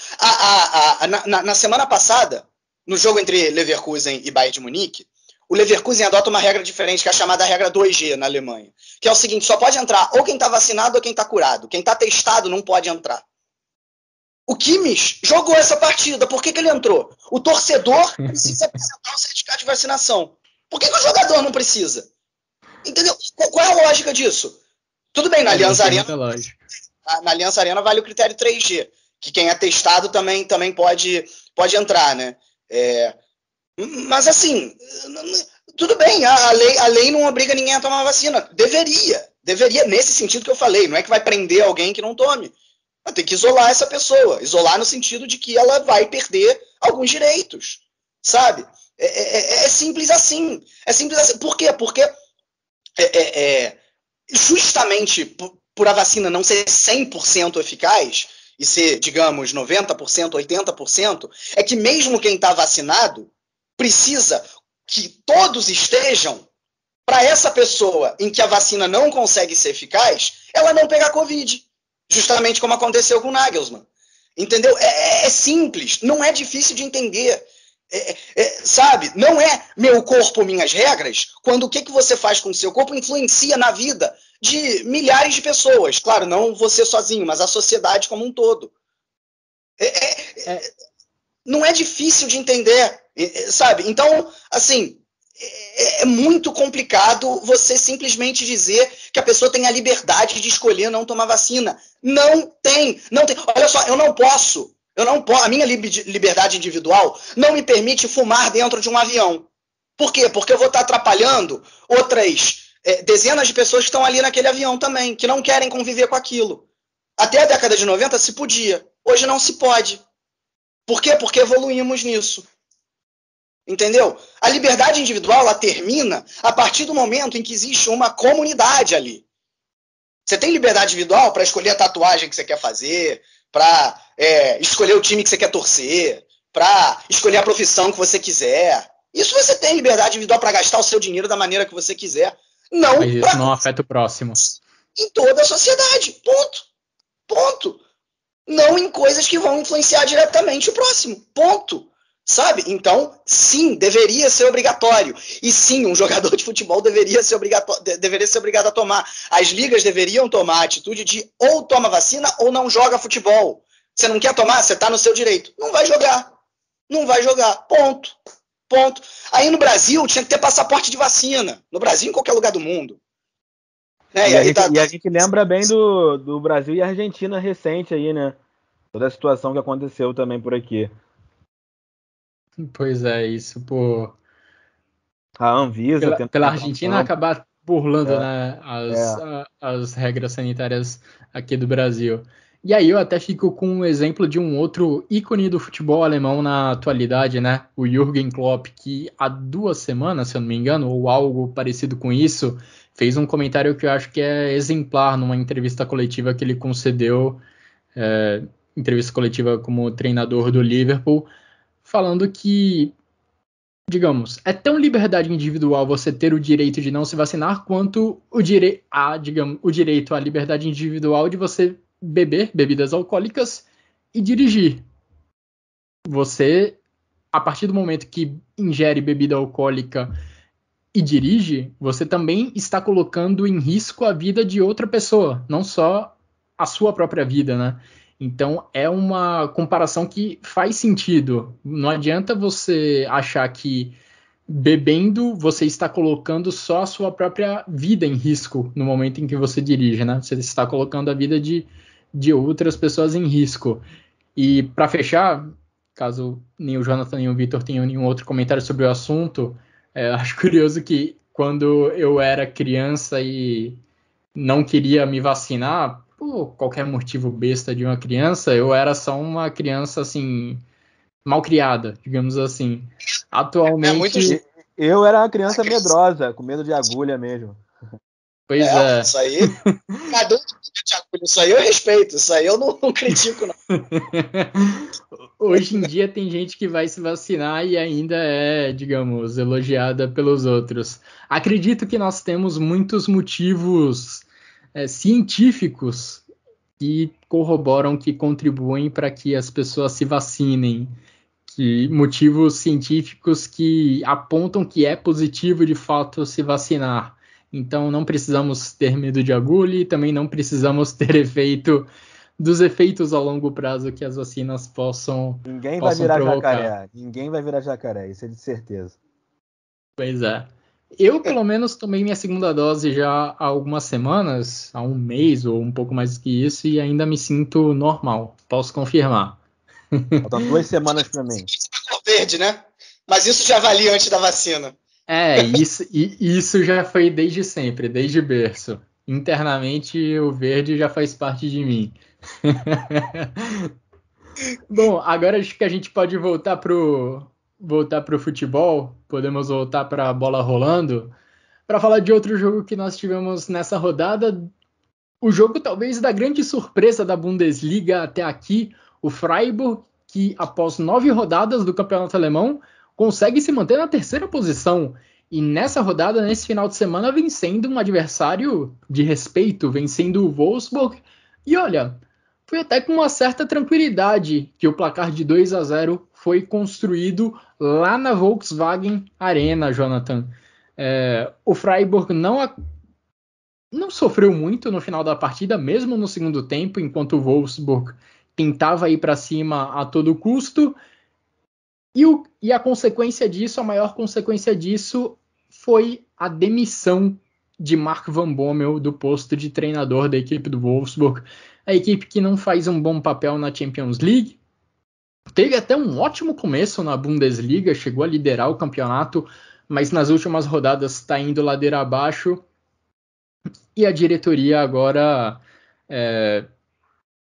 Na semana passada, no jogo entre Leverkusen e Bayern de Munique, o Leverkusen adota uma regra diferente, que é a chamada regra 2G na Alemanha. Que é o seguinte, só pode entrar ou quem está vacinado ou quem está curado. Quem está testado não pode entrar. O Kimmich jogou essa partida. Por que ele entrou? O torcedor precisa apresentar o certificado de vacinação. Por que o jogador não precisa? Entendeu? Qual é a lógica disso? Tudo bem, na Allianz Arena... Na Allianz Arena vale o critério 3G, que quem é testado também pode entrar, né? Mas assim, tudo bem, a lei não obriga ninguém a tomar vacina. Deveria nesse sentido que eu falei, não é que vai prender alguém que não tome. Mas tem que isolar essa pessoa, isolar no sentido de que ela vai perder alguns direitos, sabe? É simples assim. É simples assim. Por quê? Porque justamente por a vacina não ser 100% eficaz, e ser, digamos, 90%, 80%, é que mesmo quem está vacinado precisa que todos estejam para essa pessoa em que a vacina não consegue ser eficaz, ela não pegar Covid. Justamente como aconteceu com o Nagelsmann. Entendeu? É simples, não é difícil de entender. Sabe? Não é meu corpo, minhas regras, quando o que você faz com o seu corpo influencia na vida de milhares de pessoas. Claro, não você sozinho, mas a sociedade como um todo. Não é difícil de entender, sabe? Então, assim, é muito complicado você simplesmente dizer que a pessoa tem a liberdade de escolher não tomar vacina. Não tem. Olha só, eu não posso, a minha liberdade individual não me permite fumar dentro de um avião. Por quê? Porque eu vou estar atrapalhando outras dezenas de pessoas que estão ali naquele avião também, que não querem conviver com aquilo. Até a década de 90 se podia, hoje não se pode. Por quê? Porque evoluímos nisso. Entendeu? A liberdade individual ela termina a partir do momento em que existe uma comunidade ali. Você tem liberdade individual para escolher a tatuagem que você quer fazer, para escolher o time que você quer torcer, para escolher a profissão que você quiser. Isso você tem liberdade individual para gastar o seu dinheiro da maneira que você quiser. Não. Mas isso não afeta o próximo. Em toda a sociedade. Ponto. Não em coisas que vão influenciar diretamente o próximo. Ponto. Sabe? Então, sim, deveria ser obrigatório. E sim, um jogador de futebol deveria ser obrigado a tomar. As ligas deveriam tomar a atitude de ou toma vacina ou não joga futebol. Você não quer tomar? Você está no seu direito. Não vai jogar. Ponto. Aí no Brasil tinha que ter passaporte de vacina. No Brasil, em qualquer lugar do mundo. E a gente lembra bem do Brasil e Argentina recente aí, né? Toda a situação que aconteceu também por aqui. Pois é, isso por... A Anvisa... Pela Argentina acabar burlando né, as regras sanitárias aqui do Brasil. E aí eu até fico com um exemplo de um outro ícone do futebol alemão na atualidade, né? O Jürgen Klopp, que há 2 semanas, se eu não me engano, ou algo parecido com isso, fez um comentário que eu acho que é exemplar numa entrevista coletiva que ele concedeu, entrevista coletiva como treinador do Liverpool, falando que digamos, é tão liberdade individual você ter o direito de não se vacinar quanto o direito à liberdade individual de você beber bebidas alcoólicas e dirigir. Você, a partir do momento que ingere bebida alcoólica e dirige, você também está colocando em risco a vida de outra pessoa, não só a sua própria vida, né? Então é uma comparação que faz sentido. Não adianta você achar que bebendo você está colocando só a sua própria vida em risco no momento em que você dirige, né? Você está colocando a vida de outras pessoas em risco. E para fechar, caso nem o Jonathan nem o Vitor tenham nenhum outro comentário sobre o assunto, acho curioso que quando eu era criança e não queria me vacinar, por qualquer motivo besta de uma criança, eu era só uma criança, assim, mal criada, digamos assim. Atualmente... Eu era uma criança medrosa, com medo de agulha mesmo. Pois é. Isso aí, cada um de agulha, isso aí eu respeito, isso aí eu não critico, não. Hoje em dia tem gente que vai se vacinar e ainda é, digamos, elogiada pelos outros. Acredito que nós temos muitos motivos científicos que corroboram, que contribuem para que as pessoas se vacinem. Motivos científicos que apontam que é positivo de fato se vacinar. Então não precisamos ter medo de agulha e também não precisamos ter dos efeitos a longo prazo que as vacinas possam provocar. Ninguém vai virar jacaré. Ninguém vai virar jacaré, isso é de certeza. Pois é. Eu, pelo menos, tomei minha segunda dose já há algumas semanas, há um mês ou um pouco mais que isso, e ainda me sinto normal. Posso confirmar. Faltam 2 semanas para mim. Verde, né? Mas isso já valia antes da vacina. Isso já foi desde sempre, desde berço. Internamente, o verde já faz parte de mim. Bom, agora acho que a gente pode voltar pro futebol. Podemos voltar para a bola rolando para falar de outro jogo que nós tivemos nessa rodada. O jogo talvez da grande surpresa da Bundesliga até aqui, o Freiburg, que após 9 rodadas do campeonato alemão, consegue se manter na terceira posição. E nessa rodada, nesse final de semana, vencendo um adversário de respeito, vencendo o Wolfsburg. E olha, foi até com uma certa tranquilidade que o placar de 2-0 foi construído lá na Volkswagen Arena, Jonathan. O Freiburg não sofreu muito no final da partida, mesmo no segundo tempo, enquanto o Wolfsburg tentava ir para cima a todo custo. E a consequência disso, a maior consequência disso, foi a demissão de Mark Van Bommel do posto de treinador da equipe do Wolfsburg. A equipe que não faz um bom papel na Champions League. Teve até um ótimo começo na Bundesliga, chegou a liderar o campeonato, mas nas últimas rodadas está indo ladeira abaixo. E a diretoria agora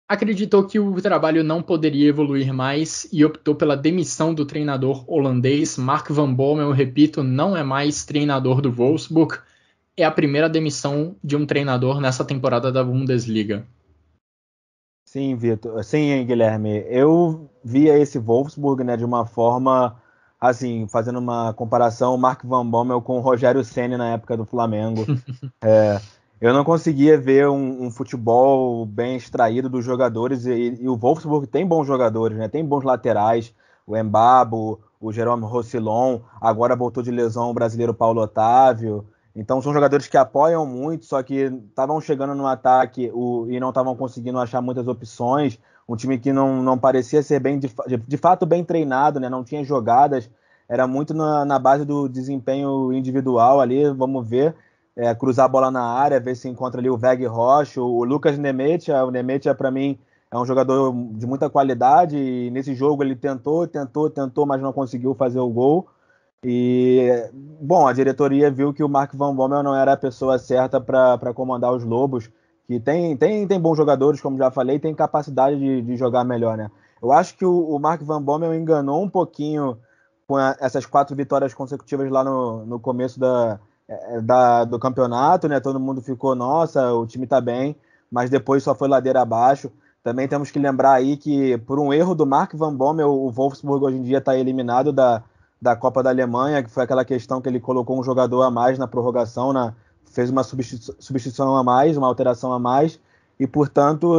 acreditou que o trabalho não poderia evoluir mais e optou pela demissão do treinador holandês. Mark Van Bommel, repito, não é mais treinador do Wolfsburg. É a primeira demissão de um treinador nessa temporada da Bundesliga. Sim, Vitor. Sim, Guilherme. Eu via esse Wolfsburg, né, de uma forma, assim, fazendo uma comparação, Mark Van Bommel com o Rogério Ceni na época do Flamengo. Eu não conseguia ver um futebol bem extraído dos jogadores, e o Wolfsburg tem bons jogadores, né? Tem bons laterais, o Mbabo, o Jerome Roussillon, agora voltou de lesão o brasileiro Paulo Otávio. Então são jogadores que apoiam muito, só que estavam chegando no ataque e não estavam conseguindo achar muitas opções. Um time que não parecia ser bem, de fato bem treinado, né? Não tinha jogadas, era muito na base do desempenho individual ali, vamos ver. Cruzar a bola na área, ver se encontra ali o Veg Rocha, o Lucas Nemetia. O Nemetia, para mim, é um jogador de muita qualidade, e nesse jogo ele tentou, mas não conseguiu fazer o gol. E, bom, a diretoria viu que o Mark Van Bommel não era a pessoa certa para comandar os Lobos, que tem bons jogadores, como já falei, tem capacidade de jogar melhor, né? Eu acho que o Mark Van Bommel enganou um pouquinho com essas 4 vitórias consecutivas lá no começo do campeonato, né? Todo mundo ficou, nossa, o time tá bem, mas depois só foi ladeira abaixo. Também temos que lembrar aí que, por um erro do Mark Van Bommel, o Wolfsburg hoje em dia está eliminado da Copa da Alemanha, que foi aquela questão que ele colocou um jogador a mais na prorrogação, fez uma substituição a mais, uma alteração a mais, e, portanto,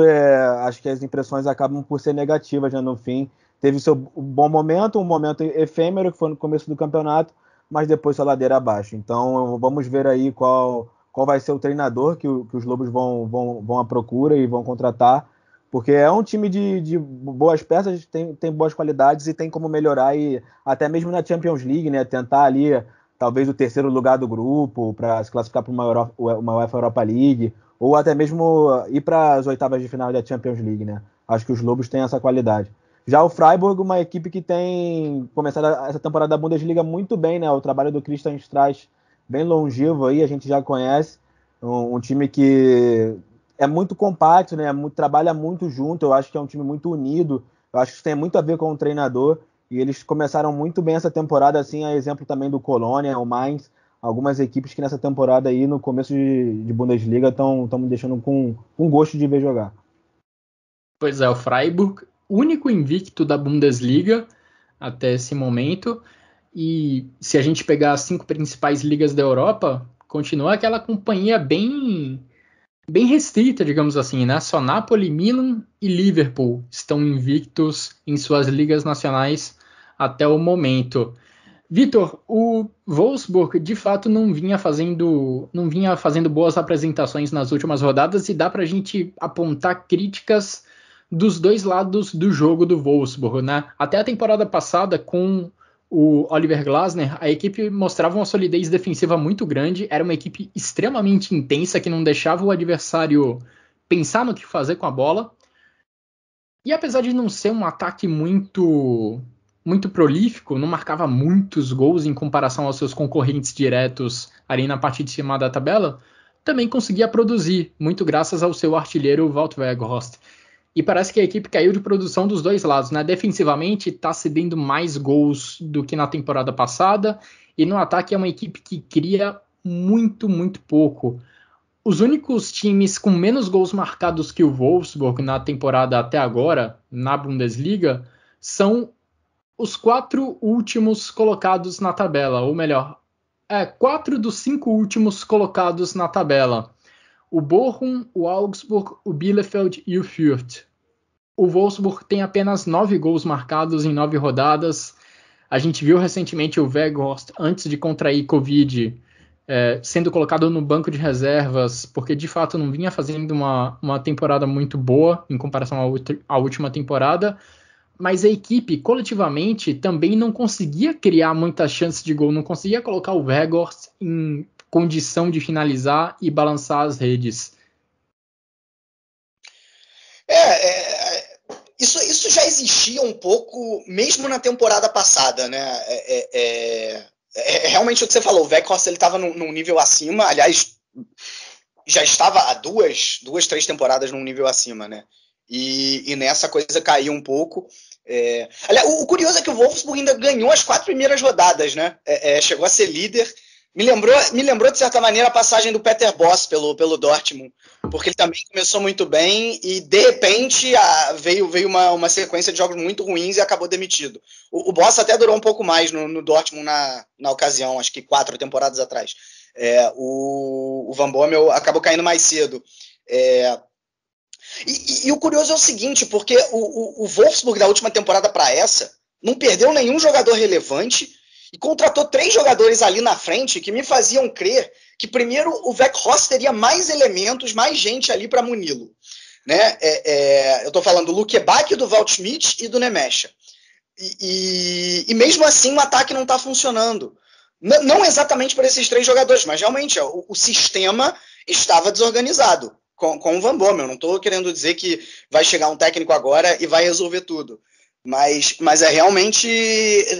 acho que as impressões acabam por ser negativas, né, no fim. Teve seu bom momento, um momento efêmero, que foi no começo do campeonato, mas depois sua ladeira abaixo. Então, vamos ver aí qual vai ser o treinador que os Lobos vão à procura e vão contratar, porque é um time de boas peças, tem boas qualidades e tem como melhorar, e até mesmo na Champions League, né, tentar ali talvez o terceiro lugar do grupo para se classificar para uma UEFA Europa League, ou até mesmo ir para as oitavas de final da Champions League, né? Acho que os Lobos têm essa qualidade. Já o Freiburg, uma equipe que tem começado essa temporada da Bundesliga muito bem, né? O trabalho do Christian Streich bem longevo aí, a gente já conhece. Um time que é muito compacto, né? Trabalha muito junto, eu acho que é um time muito unido, eu acho que isso tem muito a ver com o treinador, e eles começaram muito bem essa temporada, assim, a exemplo também do Colônia, o Mainz, algumas equipes que nessa temporada aí, no começo de Bundesliga, estão me deixando com gosto de ver jogar. Pois é, o Freiburg, único invicto da Bundesliga até esse momento, e se a gente pegar as 5 principais ligas da Europa, continua aquela companhia bem restrita, digamos assim, né? Só Napoli, Milan e Liverpool estão invictos em suas ligas nacionais até o momento. Vitor, o Wolfsburg de fato não vinha fazendo boas apresentações nas últimas rodadas, e dá para a gente apontar críticas dos dois lados do jogo do Wolfsburg, né? Até a temporada passada, com o Oliver Glasner, a equipe mostrava uma solidez defensiva muito grande, era uma equipe extremamente intensa que não deixava o adversário pensar no que fazer com a bola. E apesar de não ser um ataque muito prolífico, não marcava muitos gols em comparação aos seus concorrentes diretos ali na parte de cima da tabela, também conseguia produzir, muito graças ao seu artilheiro Wout Weghorst. E parece que a equipe caiu de produção dos dois lados, né? Defensivamente está cedendo mais gols do que na temporada passada, e no ataque é uma equipe que cria muito pouco. Os únicos times com menos gols marcados que o Wolfsburg na temporada até agora, na Bundesliga, são os 4 últimos colocados na tabela, ou melhor, 4 dos 5 últimos colocados na tabela. O Bochum, o Augsburg, o Bielefeld e o Fürth. O Wolfsburg tem apenas 9 gols marcados em 9 rodadas. A gente viu recentemente o Weghorst, antes de contrair Covid, sendo colocado no banco de reservas, porque de fato não vinha fazendo uma temporada muito boa em comparação à última temporada, mas a equipe coletivamente também não conseguia criar muitas chances de gol, não conseguia colocar o Weghorst em condição de finalizar e balançar as redes. Isso já existia um pouco, mesmo na temporada passada, né? Realmente o que você falou, o Weghorst estava num nível acima, aliás, já estava há 3 temporadas num nível acima, né? E nessa coisa caiu um pouco. Aliás, o curioso é que o Wolfsburg ainda ganhou as 4 primeiras rodadas, né? Chegou a ser líder. Me lembrou, de certa maneira, a passagem do Peter Bosz pelo Dortmund, porque ele também começou muito bem e, de repente, veio uma sequência de jogos muito ruins e acabou demitido. O Bosz até durou um pouco mais no Dortmund na ocasião, acho que 4 temporadas atrás. O Van Bommel acabou caindo mais cedo. E o curioso é o seguinte, porque o Wolfsburg da última temporada para essa não perdeu nenhum jogador relevante e contratou 3 jogadores ali na frente que me faziam crer que primeiro o Weghorst teria mais elementos, mais gente ali para muni-lo, né? Eu estou falando do Luke Bach, do Waldschmidt e do Nemecha. E mesmo assim o ataque não está funcionando. Não exatamente por esses 3 jogadores, mas realmente o sistema estava desorganizado com o Van Bommel. Não estou querendo dizer que vai chegar um técnico agora e vai resolver tudo. Mas realmente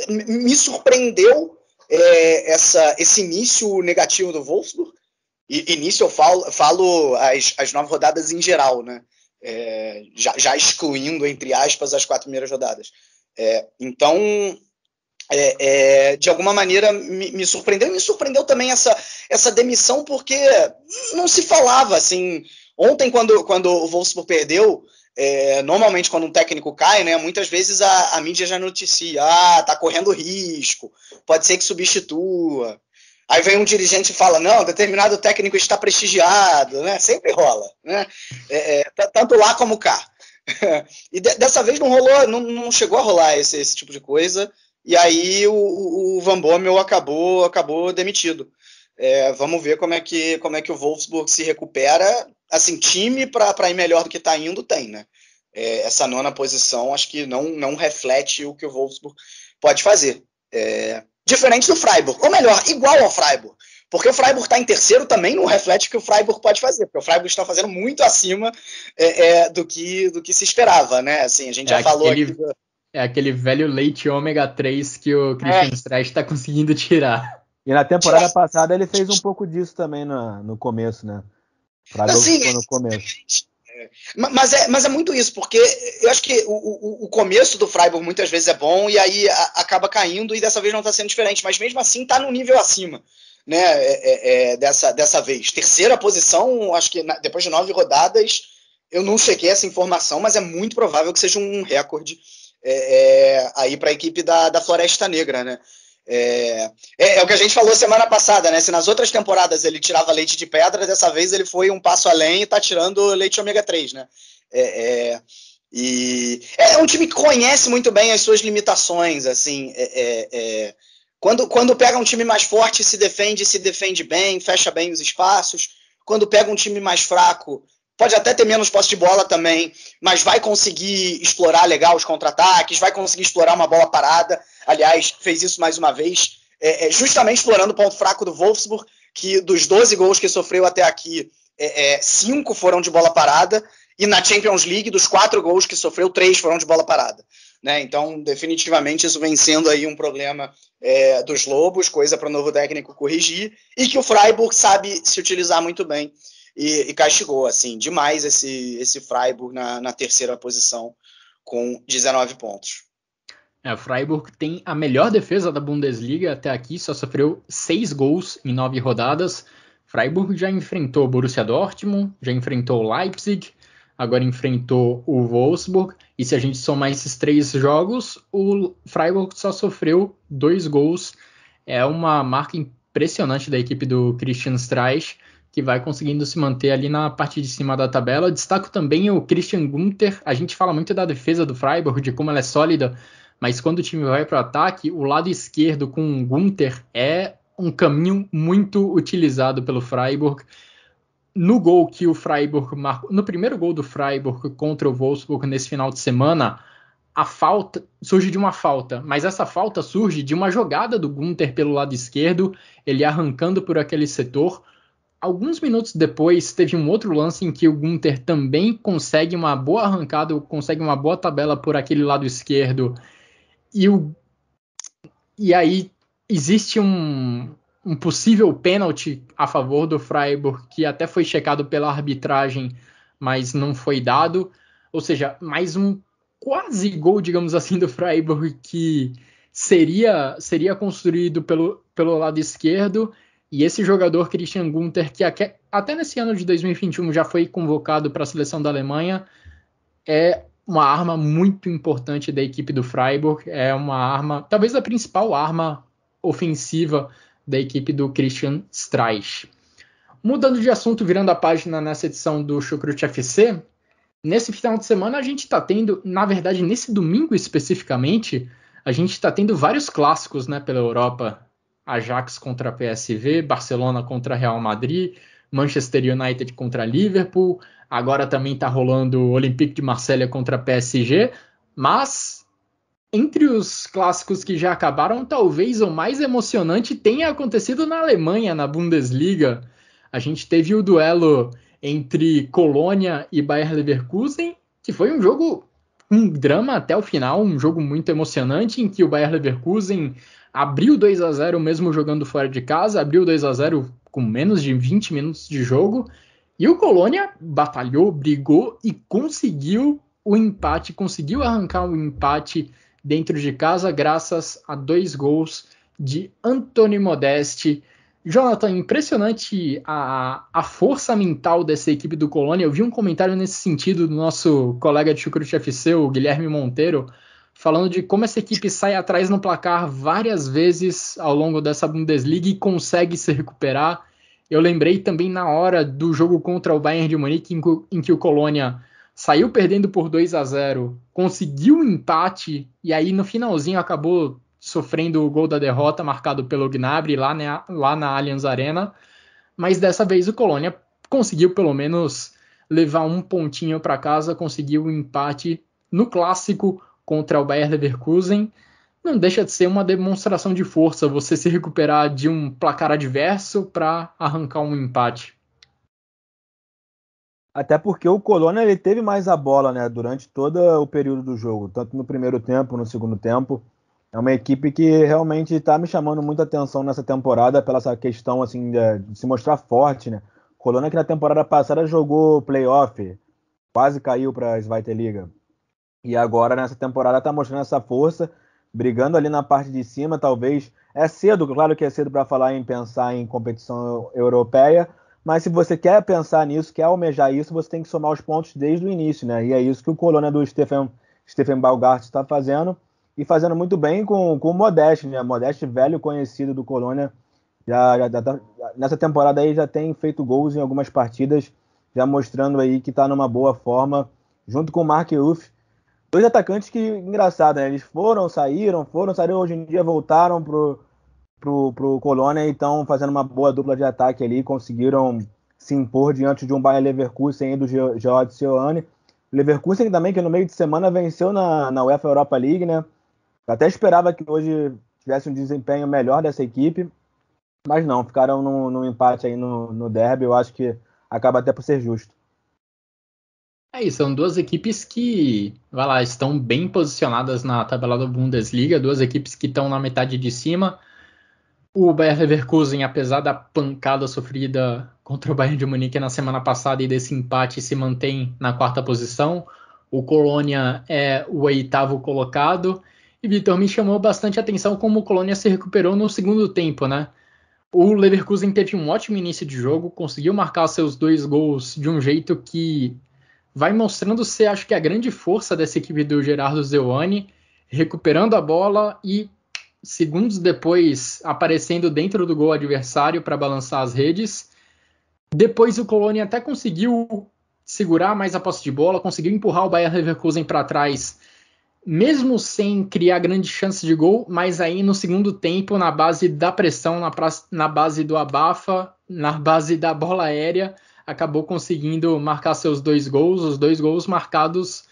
me surpreendeu esse início negativo do Wolfsburg. Início eu falo as 9 rodadas em geral, né? Já excluindo, entre aspas, as 4 primeiras rodadas. Então, de alguma maneira, me surpreendeu. E me surpreendeu também essa demissão, porque não se falava assim. Ontem, quando o Wolfsburg perdeu, Normalmente quando um técnico cai, né, muitas vezes a mídia já noticia, tá correndo risco, pode ser que substitua. Aí vem um dirigente e fala, não, determinado técnico está prestigiado, né? Sempre rola, né? Tanto lá como cá. E dessa vez não rolou, não chegou a rolar esse tipo de coisa, e aí o Van Bommel acabou demitido. Vamos ver como é que o Wolfsburg se recupera. Assim, time para ir melhor do que está indo tem, né? Essa 9ª posição acho que não reflete o que o Wolfsburg pode fazer. Diferente do Freiburg, ou melhor, igual ao Freiburg. Porque o Freiburg está em terceiro também não reflete o que o Freiburg pode fazer, porque o Freiburg está fazendo muito acima do que se esperava, né? Assim, a gente já falou aqui. É aquele velho leite ômega 3 que o Christian Streich está conseguindo tirar. E na temporada passada ele fez um pouco disso também no começo, né? Assim, no começo. Mas é muito isso, porque eu acho que o começo do Freiburg muitas vezes é bom e aí acaba caindo e dessa vez não está sendo diferente, mas mesmo assim está no nível acima, né? Dessa vez. Terceira posição, acho que depois de 9 rodadas, eu não chequei essa informação, mas é muito provável que seja um recorde aí para a equipe da Floresta Negra, né? É o que a gente falou semana passada, né? Se nas outras temporadas ele tirava leite de pedra, dessa vez ele foi um passo além e está tirando leite ômega 3, né? E é um time que conhece muito bem as suas limitações, assim. Quando pega um time mais forte, se defende bem, fecha bem os espaços. Quando pega um time mais fraco, pode até ter menos posse de bola também, mas vai conseguir explorar legal os contra-ataques, vai conseguir explorar uma bola parada. Aliás, fez isso mais uma vez, justamente explorando o ponto fraco do Wolfsburg, que dos 12 gols que sofreu até aqui, 5 foram de bola parada, e na Champions League, dos 4 gols que sofreu, 3 foram de bola parada. Né? Então, definitivamente, isso vem sendo aí um problema dos Lobos, coisa para o novo técnico corrigir, e que o Freiburg sabe se utilizar muito bem. E castigou, assim, demais esse Freiburg na terceira posição, com 19 pontos. O Freiburg tem a melhor defesa da Bundesliga até aqui, só sofreu 6 gols em 9 rodadas. Freiburg já enfrentou o Borussia Dortmund, já enfrentou o Leipzig, agora enfrentou o Wolfsburg, e se a gente somar esses 3 jogos, o Freiburg só sofreu 2 gols. É uma marca impressionante da equipe do Christian Streich, que vai conseguindo se manter ali na parte de cima da tabela. Destaco também o Christian Günther. A gente fala muito da defesa do Freiburg, de como ela é sólida, mas quando o time vai para o ataque, o lado esquerdo com o Günther é um caminho muito utilizado pelo Freiburg. No gol que o Freiburg marcou, no primeiro gol do Freiburg contra o Wolfsburg nesse final de semana, a falta surge de uma falta, mas essa falta surge de uma jogada do Günther pelo lado esquerdo, ele arrancando por aquele setor. Alguns minutos depois, teve um outro lance em que o Günther também consegue uma boa arrancada, consegue uma boa tabela por aquele lado esquerdo. E aí existe um possível pênalti a favor do Freiburg, que até foi checado pela arbitragem, mas não foi dado. Ou seja, mais um quase gol, digamos assim, do Freiburg, que seria construído pelo lado esquerdo. E esse jogador, Christian Günther, que até nesse ano de 2021 já foi convocado para a seleção da Alemanha, é uma arma muito importante da equipe do Freiburg, é uma arma, talvez a principal arma ofensiva da equipe do Christian Streich. Mudando de assunto, virando a página nessa edição do Chucrute FC, nesse final de semana a gente está tendo, na verdade nesse domingo especificamente, a gente está tendo vários clássicos, né, pela Europa. Ajax contra PSV, Barcelona contra Real Madrid, Manchester United contra Liverpool, agora também está rolando o Olympique de Marselha contra PSG, mas entre os clássicos que já acabaram, talvez o mais emocionante tenha acontecido na Alemanha, na Bundesliga. A gente teve o duelo entre Colônia e Bayer Leverkusen, que foi um jogo, um drama até o final, um jogo muito emocionante, em que o Bayer Leverkusen abriu 2-0 mesmo jogando fora de casa, abriu 2-0 com menos de 20 minutos de jogo, e o Colônia batalhou, brigou e conseguiu o empate, conseguiu arrancar o empate dentro de casa, graças a 2 gols de Anthony Modeste. Jonathan, impressionante a força mental dessa equipe do Colônia. Eu vi um comentário nesse sentido do nosso colega de Chucrute FC, o Guilherme Monteiro, falando de como essa equipe sai atrás no placar várias vezes ao longo dessa Bundesliga e consegue se recuperar. Eu lembrei também na hora do jogo contra o Bayern de Munique, em que o Colônia saiu perdendo por 2-0, conseguiu um empate e aí no finalzinho acabou sofrendo o gol da derrota marcado pelo Gnabry lá na Allianz Arena, mas dessa vez o Colônia conseguiu pelo menos levar um pontinho para casa, conseguiu um empate no clássico contra o Bayer Leverkusen. Não deixa de ser uma demonstração de força você se recuperar de um placar adverso para arrancar um empate. Até porque o Colônia ele teve mais a bola, né, durante todo o período do jogo, tanto no primeiro tempo, no segundo tempo. É uma equipe que realmente está me chamando muita atenção nessa temporada pela essa questão assim, de se mostrar forte, né? Colônia que na temporada passada jogou playoff, quase caiu para a Zweite Liga. E agora nessa temporada está mostrando essa força, brigando ali na parte de cima, talvez. É cedo, claro que é cedo para falar em pensar em competição europeia, mas se você quer pensar nisso, quer almejar isso, você tem que somar os pontos desde o início, né? E é isso que o Colônia do Stefan Baumgart está fazendo. E fazendo muito bem com o Modeste, né? Modeste, velho conhecido do Colônia, nessa temporada aí já tem feito gols em algumas partidas, já mostrando aí que está numa boa forma, junto com o Mark Ruff. Dois atacantes que, engraçado, né? Eles saíram, hoje em dia voltaram pro Colônia e estão fazendo uma boa dupla de ataque ali, conseguiram se impor diante de um Bayer Leverkusen aí do Georg Seoane. Leverkusen também, que no meio de semana venceu na UEFA Europa League, né? Eu até esperava que hoje tivesse um desempenho melhor dessa equipe, mas não, ficaram num empate aí no derby, eu acho que acaba até por ser justo. São duas equipes que, estão bem posicionadas na tabela da Bundesliga, duas equipes que estão na metade de cima. O Bayer Leverkusen, apesar da pancada sofrida contra o Bayern de Munique na semana passada e desse empate, se mantém na 4ª posição. O Colônia é o 8º colocado. E, Vitor, me chamou bastante atenção como o Colônia se recuperou no segundo tempo, né? O Leverkusen teve um ótimo início de jogo, conseguiu marcar seus 2 gols de um jeito que vai mostrando ser, acho que, a grande força dessa equipe do Gerardo Seoane, recuperando a bola e, segundos depois, aparecendo dentro do gol adversário para balançar as redes. Depois o Colônia até conseguiu segurar mais a posse de bola, conseguiu empurrar o Bayer Leverkusen para trás, mesmo sem criar grande chance de gol, mas aí no segundo tempo, na base da pressão, na base do abafa, na base da bola aérea, acabou conseguindo marcar seus 2 gols, os 2 gols marcados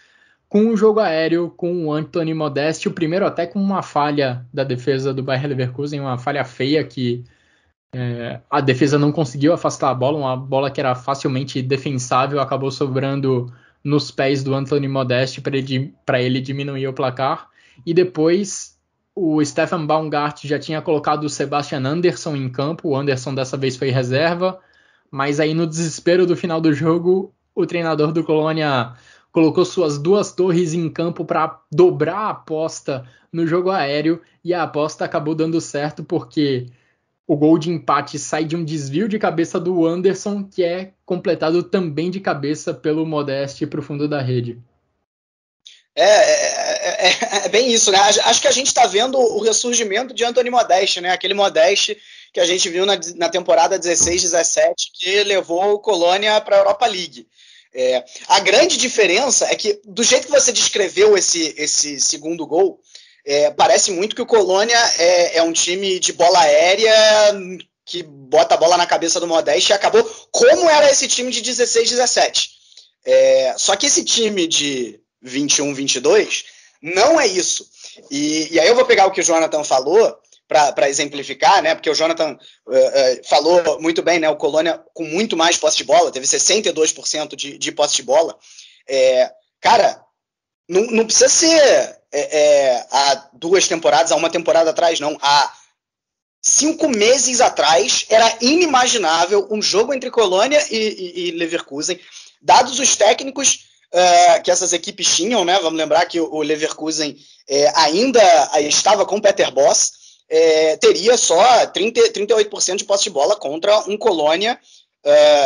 com o jogo aéreo, com o Anthony Modeste, o primeiro até com uma falha da defesa do Bayer Leverkusen, uma falha feia que a defesa não conseguiu afastar a bola, uma bola que era facilmente defensável, acabou sobrando nos pés do Anthony Modeste para ele diminuir o placar. E depois o Stefan Baumgart já tinha colocado o Sebastian Andersson em campo, o Andersson dessa vez foi reserva, mas aí no desespero do final do jogo, o treinador do Colônia colocou suas 2 torres em campo para dobrar a aposta no jogo aéreo, e a aposta acabou dando certo porque o gol de empate sai de um desvio de cabeça do Anderson, que é completado também de cabeça pelo Modeste para o fundo da rede. É bem isso, né? Acho que a gente está vendo o ressurgimento de Anthony Modeste, né? Aquele Modeste que a gente viu na temporada 16-17, que levou o Colônia para a Europa League. A grande diferença é que, do jeito que você descreveu esse segundo gol, parece muito que o Colônia é um time de bola aérea que bota a bola na cabeça do Modeste e acabou como era esse time de 16-17. Só que esse time de 21-22 não é isso. E aí eu vou pegar o que o Jonathan falou para exemplificar, né? Porque o Jonathan falou muito bem, né? O Colônia com muito mais posse de bola, teve 62% de posse de bola. Cara, não precisa ser há 2 temporadas, há 1 temporada atrás, não. Há 5 meses atrás era inimaginável um jogo entre Colônia e Leverkusen, dados os técnicos que essas equipes tinham, né? Vamos lembrar que o Leverkusen ainda estava com o Peter Bosz, teria só 38% de posse de bola contra um Colônia,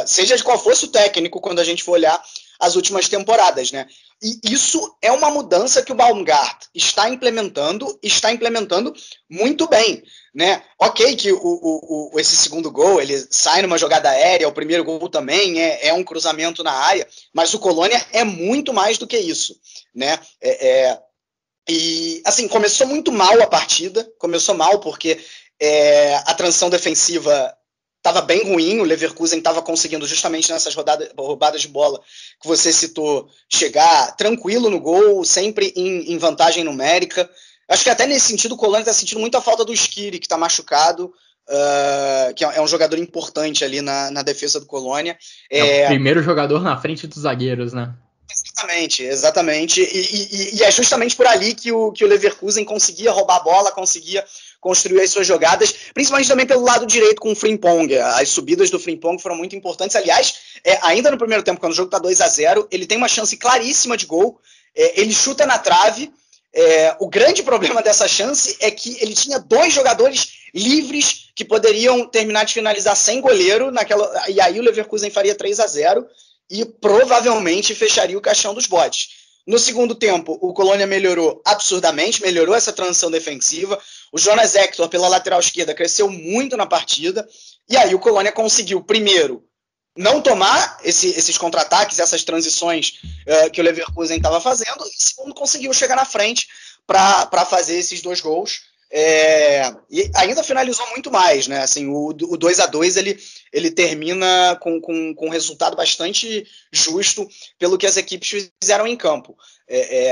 seja de qual fosse o técnico, quando a gente for olhar as últimas temporadas, né? E isso é uma mudança que o Baumgart está implementando muito bem, né? Ok que esse segundo gol, ele sai numa jogada aérea, o primeiro gol também é um cruzamento na área, mas o Colônia é muito mais do que isso, né? E, assim, começou muito mal a partida, começou mal porque a transição defensiva estava bem ruim, o Leverkusen estava conseguindo justamente nessas roubadas de bola que você citou, chegar tranquilo no gol, sempre em vantagem numérica. Acho que até nesse sentido o Colônia está sentindo muita falta do Skhiri, que está machucado, que é um jogador importante ali na defesa do Colônia. É o primeiro jogador na frente dos zagueiros, né? Exatamente. E é justamente por ali que o Leverkusen conseguia roubar a bola, conseguia construir as suas jogadas, principalmente também pelo lado direito com o Frimpong. As subidas do Frimpong foram muito importantes. Aliás, ainda no primeiro tempo, quando o jogo está 2-0, ele tem uma chance claríssima de gol. Ele chuta na trave. O grande problema dessa chance é que ele tinha 2 jogadores livres que poderiam terminar de finalizar sem goleiro, e aí o Leverkusen faria 3-0 e provavelmente fecharia o caixão dos botes. No segundo tempo, o Colônia melhorou absurdamente, melhorou essa transição defensiva. O Jonas Hector, pela lateral esquerda, cresceu muito na partida. E aí o Colônia conseguiu, primeiro, não tomar esses contra-ataques, essas transições que o Leverkusen estava fazendo. E segundo, conseguiu chegar na frente para fazer esses 2 gols. E ainda finalizou muito mais, né? Assim, o 2-2 ele termina com um resultado bastante justo pelo que as equipes fizeram em campo,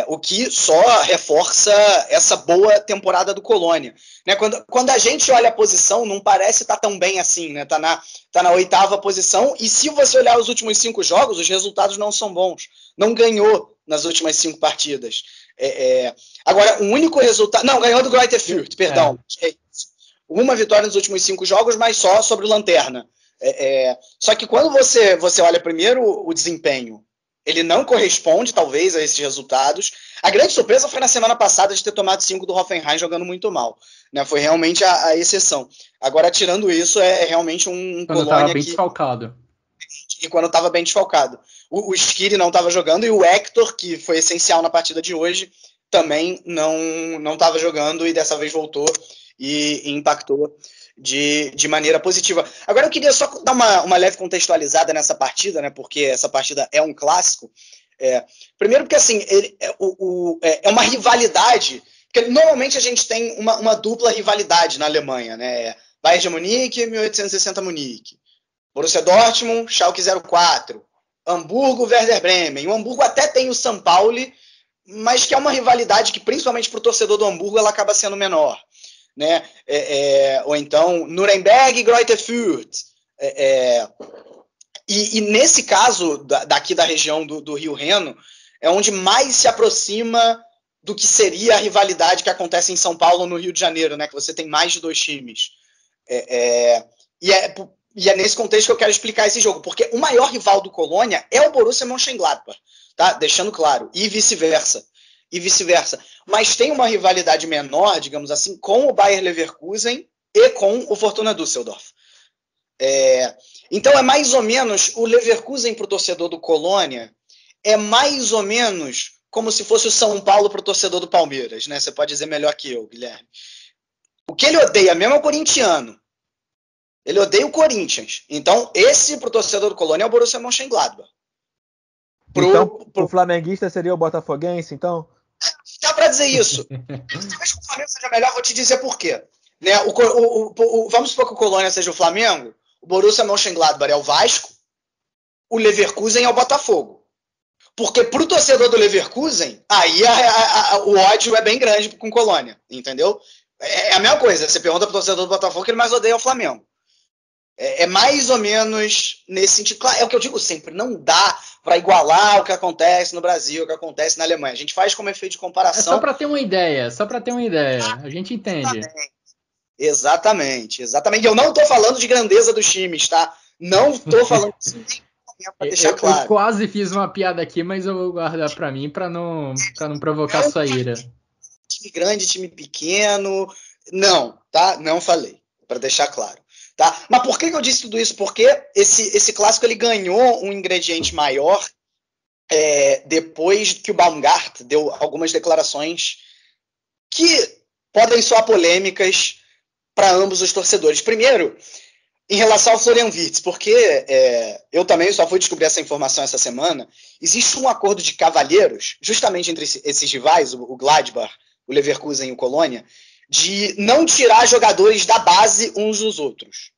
o que só reforça essa boa temporada do Colônia, né? Quando a gente olha a posição, não parece estar tão bem assim, né? Tá na 8ª posição, e se você olhar os últimos 5 jogos, os resultados não são bons. Não ganhou nas últimas 5 partidas. Agora, o único resultado... Não, ganhou do Greuther Fürth, perdão. Uma vitória nos últimos 5 jogos, mas só sobre o Lanterna. Só que quando você olha primeiro o desempenho, ele não corresponde, talvez, a esses resultados. A grande surpresa foi na semana passada de ter tomado 5 do Hoffenheim jogando muito mal, né? Foi realmente a exceção. Agora, tirando isso, é realmente um Quando Colônia estava bem desfalcado. E quando estava bem desfalcado. O Skhiri não estava jogando, e o Hector, que foi essencial na partida de hoje, também não estava jogando, e dessa vez voltou e impactou de maneira positiva. Agora eu queria só dar uma leve contextualizada nessa partida, né, porque essa partida é um clássico. Primeiro porque assim, é uma rivalidade, porque normalmente a gente tem uma dupla rivalidade na Alemanha, né? Bayern de Munique, 1860 Munique. Borussia Dortmund, Schalke 04. Hamburgo, Werder Bremen. O Hamburgo até tem o São Paulo, mas que é uma rivalidade que, principalmente para o torcedor do Hamburgo, ela acaba sendo menor, né? Ou então Nuremberg e Greuther Fürth. E nesse caso, daqui da região do Rio Reno, é onde mais se aproxima do que seria a rivalidade que acontece em São Paulo ou no Rio de Janeiro, né? Que você tem mais de 2 times. E é nesse contexto que eu quero explicar esse jogo, porque o maior rival do Colônia é o Borussia Mönchengladbach, tá? Deixando claro, e vice-versa. Mas tem uma rivalidade menor, digamos assim, com o Bayer Leverkusen e com o Fortuna Düsseldorf. Então é mais ou menos, o Leverkusen para o torcedor do Colônia é mais ou menos como se fosse o São Paulo para o torcedor do Palmeiras, né? Você pode dizer melhor que eu, Guilherme. O que ele odeia mesmo é o corintiano. Ele odeia o Corinthians. Então, esse pro torcedor do Colônia é o Borussia Mönchengladbach. O flamenguista seria o botafoguense, então? Dá pra dizer isso. Talvez que o Flamengo seja melhor, vou te dizer por quê. Né? Vamos supor que o Colônia seja o Flamengo, o Borussia Mönchengladbach é o Vasco, o Leverkusen é o Botafogo. Porque pro torcedor do Leverkusen, aí o ódio é bem grande com o Colônia, entendeu? É a mesma coisa, você pergunta pro torcedor do Botafogo que ele mais odeia o Flamengo. É mais ou menos nesse sentido. Claro, é o que eu digo sempre, não dá para igualar o que acontece no Brasil, o que acontece na Alemanha. A gente faz como efeito de comparação. É só para ter uma ideia, a gente entende. Exatamente. Eu não estou falando de grandeza dos times, tá? Não estou falando disso nem para deixar claro. Eu quase fiz uma piada aqui, mas eu vou guardar para mim para não provocar sua ira. Time grande, time pequeno. Não, tá? Não falei, para deixar claro. Tá? Mas por que eu disse tudo isso? Porque esse clássico ele ganhou um ingrediente maior depois que o Baumgart deu algumas declarações que podem soar polêmicas para ambos os torcedores. Primeiro, em relação ao Florian Wirtz, porque eu também só fui descobrir essa informação essa semana, existe um acordo de cavalheiros, justamente entre esses rivais, o Gladbach, o Leverkusen e o Colônia, de não tirar jogadores da base uns dos outros.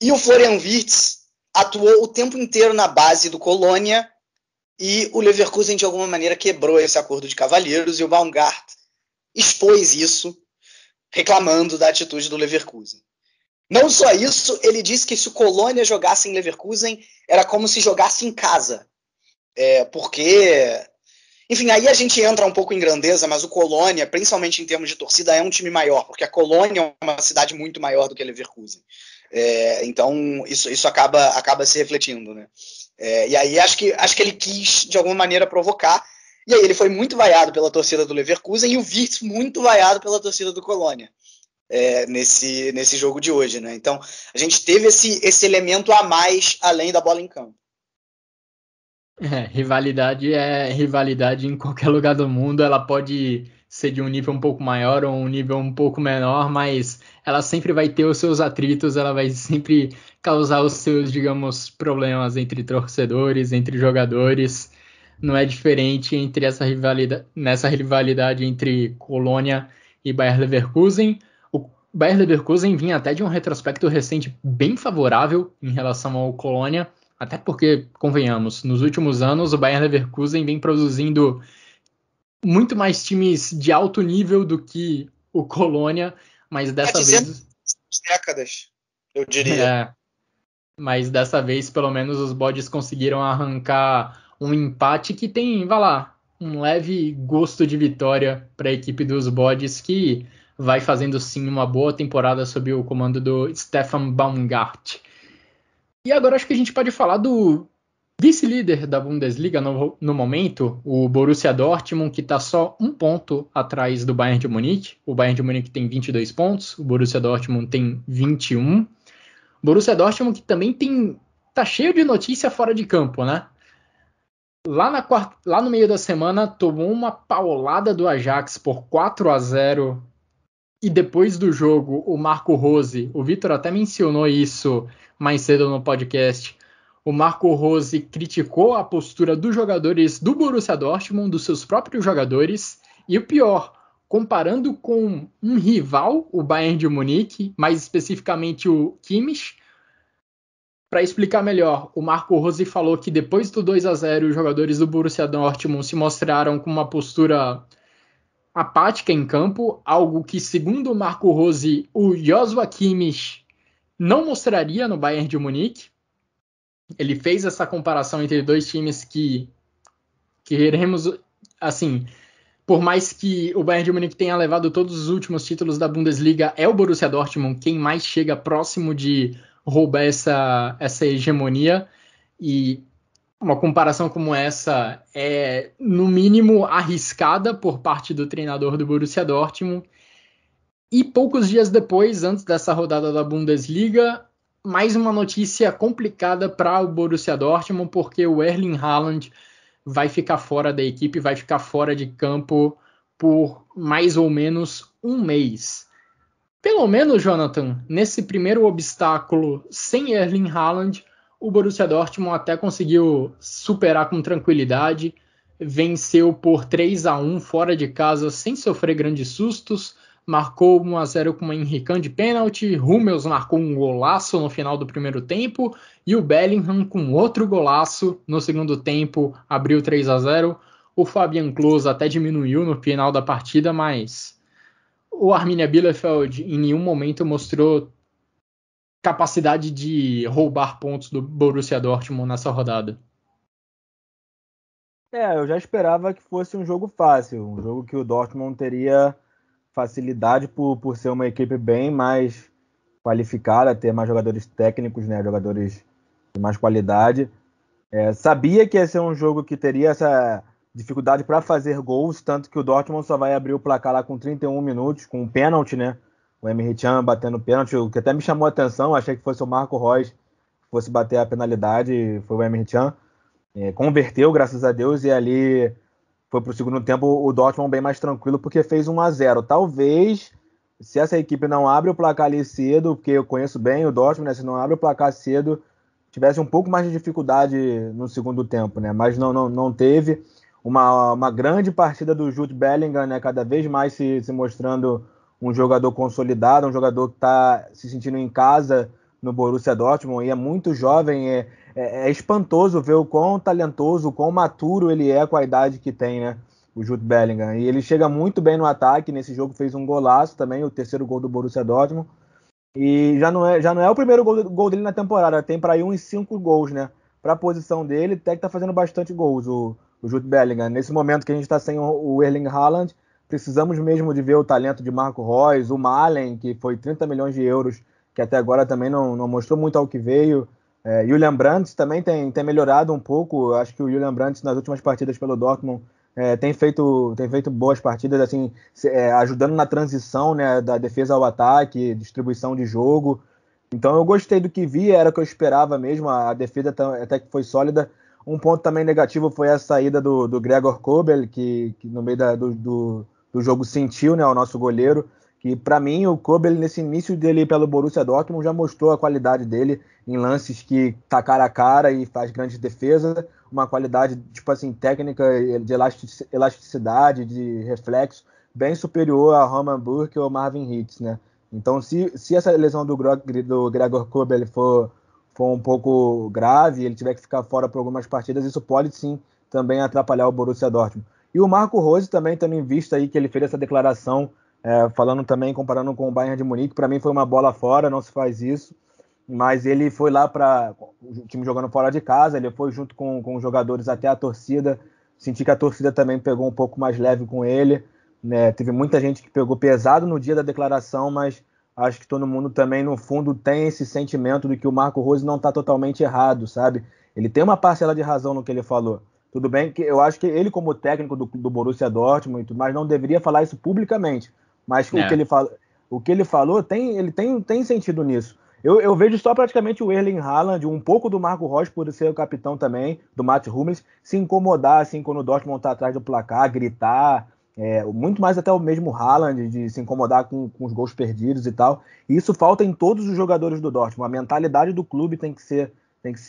E o Florian Wirtz atuou o tempo inteiro na base do Colônia e o Leverkusen, de alguma maneira, quebrou esse acordo de cavalheiros e o Baumgart expôs isso, reclamando da atitude do Leverkusen. Não só isso, ele disse que se o Colônia jogasse em Leverkusen, era como se jogasse em casa. Porque... Enfim, aí a gente entra um pouco em grandeza, mas o Colônia, principalmente em termos de torcida, é um time maior, porque a Colônia é uma cidade muito maior do que a Leverkusen. Então, isso acaba se refletindo, né? E aí acho que ele quis, de alguma maneira, provocar. E aí ele foi muito vaiado pela torcida do Leverkusen e o Wirtz muito vaiado pela torcida do Colônia nesse jogo de hoje, né? Então, a gente teve esse elemento a mais além da bola em campo. Rivalidade é rivalidade em qualquer lugar do mundo. Ela pode ser de um nível um pouco maior ou um nível um pouco menor, mas ela sempre vai ter os seus atritos, ela vai sempre causar os seus, digamos, problemas entre torcedores, entre jogadores. Não é diferente nessa rivalidade entre Colônia e Bayer Leverkusen. O Bayer Leverkusen vinha até de um retrospecto recente bem favorável em relação ao Colônia. Até porque, convenhamos, nos últimos anos o Bayer Leverkusen vem produzindo muito mais times de alto nível do que o Colônia, mas dessa vez... décadas, eu diria. Mas dessa vez, pelo menos, os bodes conseguiram arrancar um empate que tem, vai lá, um leve gosto de vitória para a equipe dos bodes, que vai fazendo sim uma boa temporada sob o comando do Stefan Baumgart. E agora acho que a gente pode falar do vice-líder da Bundesliga no momento, o Borussia Dortmund, que está só um ponto atrás do Bayern de Munique. O Bayern de Munique tem 22 pontos, o Borussia Dortmund tem 21. O Borussia Dortmund que também tá cheio de notícia fora de campo, né? Lá no meio da semana tomou uma paulada do Ajax por 4-0. E depois do jogo, o Marco Rose, o Vitor até mencionou isso mais cedo no podcast, o Marco Rose criticou a postura dos jogadores do Borussia Dortmund, dos seus próprios jogadores, e o pior, comparando com um rival, o Bayern de Munique, mais especificamente o Kimmich. Para explicar melhor, o Marco Rose falou que depois do 2-0, os jogadores do Borussia Dortmund se mostraram com uma postura apática em campo, algo que, segundo o Marco Rose, o Joshua Kimmich não mostraria no Bayern de Munique. Ele fez essa comparação entre dois times que queremos, assim, por mais que o Bayern de Munique tenha levado todos os últimos títulos da Bundesliga, é o Borussia Dortmund quem mais chega próximo de roubar essa hegemonia, e uma comparação como essa é, no mínimo, arriscada por parte do treinador do Borussia Dortmund. E poucos dias depois, antes dessa rodada da Bundesliga, mais uma notícia complicada para o Borussia Dortmund, porque o Erling Haaland vai ficar fora da equipe, vai ficar fora de campo por mais ou menos um mês. Pelo menos, Jonathan, nesse primeiro obstáculo sem Erling Haaland, o Borussia Dortmund até conseguiu superar com tranquilidade, venceu por 3-1 fora de casa sem sofrer grandes sustos, marcou 1-0 com uma Henrique de pênalti, Hummels marcou um golaço no final do primeiro tempo e o Bellingham com outro golaço no segundo tempo abriu 3-0. O Fabian Klos até diminuiu no final da partida, mas o Arminia Bielefeld em nenhum momento mostrou capacidade de roubar pontos do Borussia Dortmund nessa rodada. Eu já esperava que fosse um jogo fácil, um jogo que o Dortmund teria facilidade por ser uma equipe bem mais qualificada, ter mais jogadores técnicos, né, jogadores de mais qualidade. Sabia que ia ser um jogo que teria essa dificuldade para fazer gols, tanto que o Dortmund só vai abrir o placar lá com 31 minutos, com um pênalti, né? O Emre Can batendo pênalti, o que até me chamou a atenção, achei que fosse o Marco Reus que fosse bater a penalidade, foi o Emre Can. Converteu, graças a Deus, e ali foi para o segundo tempo o Dortmund bem mais tranquilo, porque fez 1-0. Talvez, se essa equipe não abre o placar ali cedo, porque eu conheço bem o Dortmund, né? Se não abre o placar cedo, tivesse um pouco mais de dificuldade no segundo tempo, né? Mas não teve. Uma grande partida do Jude Bellingham, né? Cada vez mais se mostrando um jogador consolidado, um jogador que está se sentindo em casa no Borussia Dortmund, e é muito jovem, é espantoso ver o quão talentoso, o quão maturo ele é com a idade que tem, né? O Jude Bellingham. E ele chega muito bem no ataque, nesse jogo fez um golaço também, o terceiro gol do Borussia Dortmund. E já não é o primeiro gol dele na temporada, tem para ir uns 5 gols, né? Para a posição dele, até que tá fazendo bastante gols o Jude Bellingham. Nesse momento que a gente está sem o Erling Haaland, precisamos mesmo de ver o talento de Marco Reus, o Malen, que foi 30 milhões de euros, que até agora também não mostrou muito ao que veio. Julian Brandt também tem melhorado um pouco. Acho que o Julian Brandt nas últimas partidas pelo Dortmund tem feito boas partidas, assim, ajudando na transição, né, da defesa ao ataque, distribuição de jogo. Então eu gostei do que vi, era o que eu esperava mesmo, a defesa até que foi sólida. Um ponto também negativo foi a saída do Gregor Kobel, que no meio do jogo sentiu, né, o nosso goleiro, que para mim o Kobel, nesse início dele pelo Borussia Dortmund, já mostrou a qualidade dele em lances que tá cara a cara e faz grandes defesas, uma qualidade tipo assim, técnica, de elasticidade, de reflexo, bem superior a Roman Burke ou Marvin Hitz, né? Então se essa lesão do Gregor Kobel for um pouco grave, ele tiver que ficar fora por algumas partidas, isso pode sim também atrapalhar o Borussia Dortmund. E o Marco Rose também, tendo em vista aí que ele fez essa declaração, falando também, comparando com o Bayern de Munique, para mim foi uma bola fora, não se faz isso, mas ele foi lá para o time jogando fora de casa, ele foi junto com os jogadores até a torcida, senti que a torcida também pegou um pouco mais leve com ele, né? Teve muita gente que pegou pesado no dia da declaração, mas acho que todo mundo também, no fundo, tem esse sentimento de que o Marco Rose não está totalmente errado, sabe? Ele tem uma parcela de razão no que ele falou. Tudo bem que eu acho que ele, como técnico do Borussia Dortmund e tudo mais, não deveria falar isso publicamente. Mas o que ele falou ele tem sentido nisso. Eu vejo só praticamente o Erling Haaland, um pouco do Marco Reus por ser o capitão também, do Mats Hummels, se incomodar assim quando o Dortmund está atrás do placar, gritar. Muito mais até o mesmo Haaland, de se incomodar com os gols perdidos e tal. E isso falta em todos os jogadores do Dortmund. A mentalidade do clube tem que ser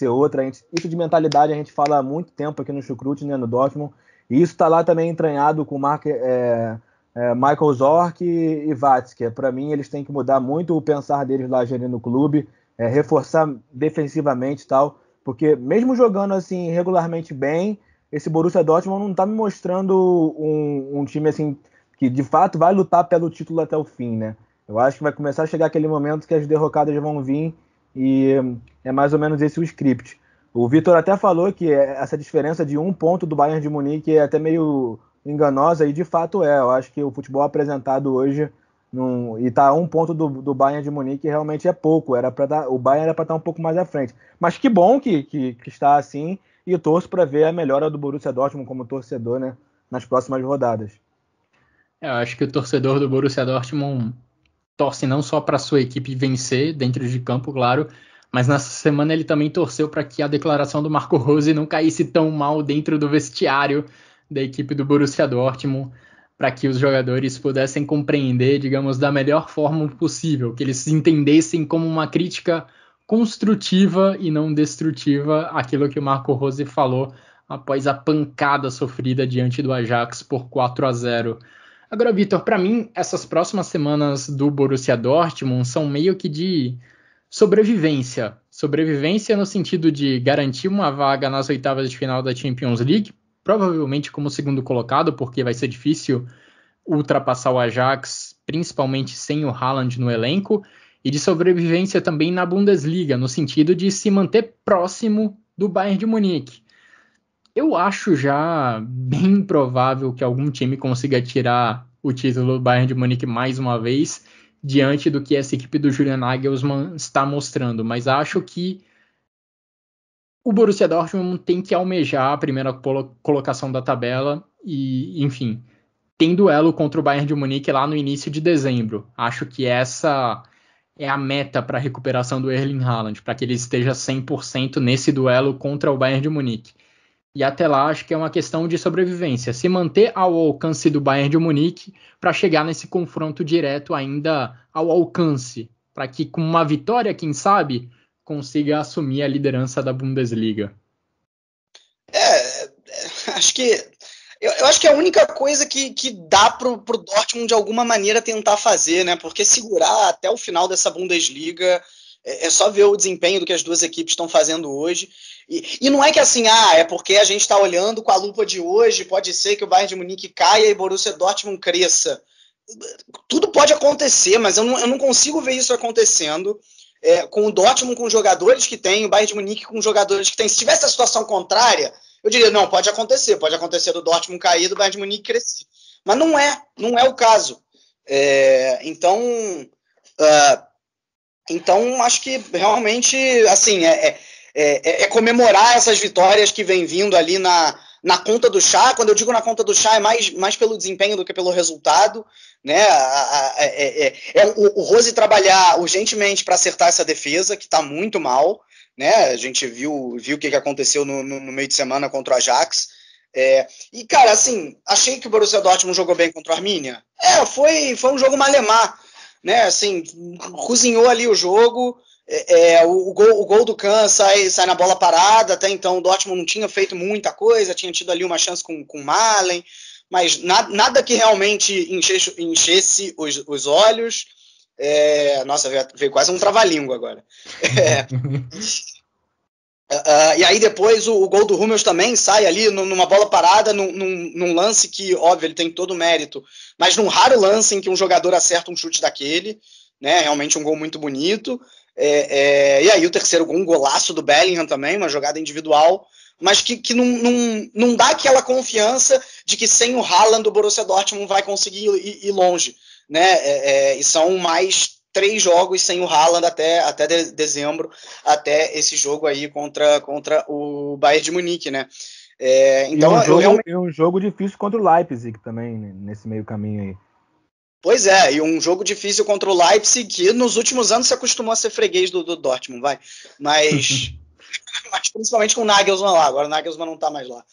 outra. Isso de mentalidade a gente fala há muito tempo aqui no Chucrute, né, no Dortmund. E isso está lá também entranhado com Michael Zorc e Watzke. Para mim, eles têm que mudar muito o pensar deles lá gerindo o clube, reforçar defensivamente e tal. Porque mesmo jogando assim regularmente bem, esse Borussia Dortmund não está me mostrando um time assim que de fato vai lutar pelo título até o fim, né? Eu acho que vai começar a chegar aquele momento que as derrocadas vão vir e é mais ou menos esse o script. O Vitor até falou que essa diferença de 1 ponto do Bayern de Munique é até meio enganosa, e de fato eu acho que o futebol apresentado hoje e tá 1 ponto do Bayern de Munique realmente é pouco, o Bayern era para estar um pouco mais à frente. Mas que bom que está assim, e eu torço para ver a melhora do Borussia Dortmund como torcedor, né, nas próximas rodadas. Eu acho que o torcedor do Borussia Dortmund torce não só para sua equipe vencer dentro de campo, claro, mas nessa semana ele também torceu para que a declaração do Marco Rose não caísse tão mal dentro do vestiário da equipe do Borussia Dortmund, para que os jogadores pudessem compreender, digamos, da melhor forma possível, que eles se entendessem como uma crítica construtiva e não destrutiva aquilo que o Marco Rose falou após a pancada sofrida diante do Ajax por 4-0. Agora, Vitor, para mim, essas próximas semanas do Borussia Dortmund são meio que de sobrevivência. Sobrevivência no sentido de garantir uma vaga nas oitavas de final da Champions League, provavelmente como segundo colocado, porque vai ser difícil ultrapassar o Ajax, principalmente sem o Haaland no elenco, e de sobrevivência também na Bundesliga, no sentido de se manter próximo do Bayern de Munique. Eu acho já bem provável que algum time consiga tirar o título do Bayern de Munique mais uma vez, diante do que essa equipe do Julian Nagelsmann está mostrando, mas acho que o Borussia Dortmund tem que almejar a primeira colocação da tabela e, enfim, tem duelo contra o Bayern de Munique lá no início de dezembro. Acho que essa é a meta para a recuperação do Erling Haaland, para que ele esteja 100% nesse duelo contra o Bayern de Munique. E até lá, acho que é uma questão de sobrevivência. Se manter ao alcance do Bayern de Munique para chegar nesse confronto direto ainda ao alcance. Para que com uma vitória, quem sabe, consiga assumir a liderança da Bundesliga. Acho que... Eu acho que é a única coisa que dá pro Dortmund de alguma maneira tentar fazer, né? Porque segurar até o final dessa Bundesliga é só ver o desempenho do que as duas equipes estão fazendo hoje. E não é que assim, é porque a gente está olhando com a lupa de hoje, pode ser que o Bayern de Munique caia e o Borussia Dortmund cresça. Tudo pode acontecer, mas eu não consigo ver isso acontecendo. Com o Dortmund com os jogadores que tem, o Bayern de Munique com os jogadores que tem. Se tivesse a situação contrária, eu diria, não, pode acontecer do Dortmund cair, do Bayern de Munique crescer. Mas não é o caso. Então acho que realmente, assim, comemorar essas vitórias que vem vindo ali na conta do chá. Quando eu digo na conta do chá, é mais pelo desempenho do que pelo resultado, né? O Rose trabalhar urgentemente para acertar essa defesa, que está muito mal, né? A gente viu o que aconteceu no meio de semana contra o Ajax. E, cara, assim, achei que o Borussia Dortmund jogou bem contra o Arminia. Foi um jogo malemar, né? Assim, cozinhou ali o jogo. O gol do Kahn sai na bola parada. Até então o Dortmund não tinha feito muita coisa, tinha tido ali uma chance com o Malen, mas nada que realmente enchesse os olhos. Nossa, veio quase um trava-língua agora. E aí depois o gol do Hummels também sai ali numa bola parada, num lance que, óbvio, ele tem todo o mérito, mas num raro lance em que um jogador acerta um chute daquele, né? Realmente um gol muito bonito. E aí o terceiro gol, um golaço do Bellingham também, uma jogada individual, mas que não dá aquela confiança de que sem o Haaland o Borussia Dortmund vai conseguir ir longe, né? E são mais 3 jogos sem o Haaland até dezembro, até esse jogo aí contra o Bayern de Munique, né? Então, um jogo difícil contra o Leipzig também, né, nesse meio caminho aí. Pois e um jogo difícil contra o Leipzig, que nos últimos anos se acostumou a ser freguês do Dortmund, mas principalmente com o Nagelsmann lá. Agora o Nagelsmann não está mais lá.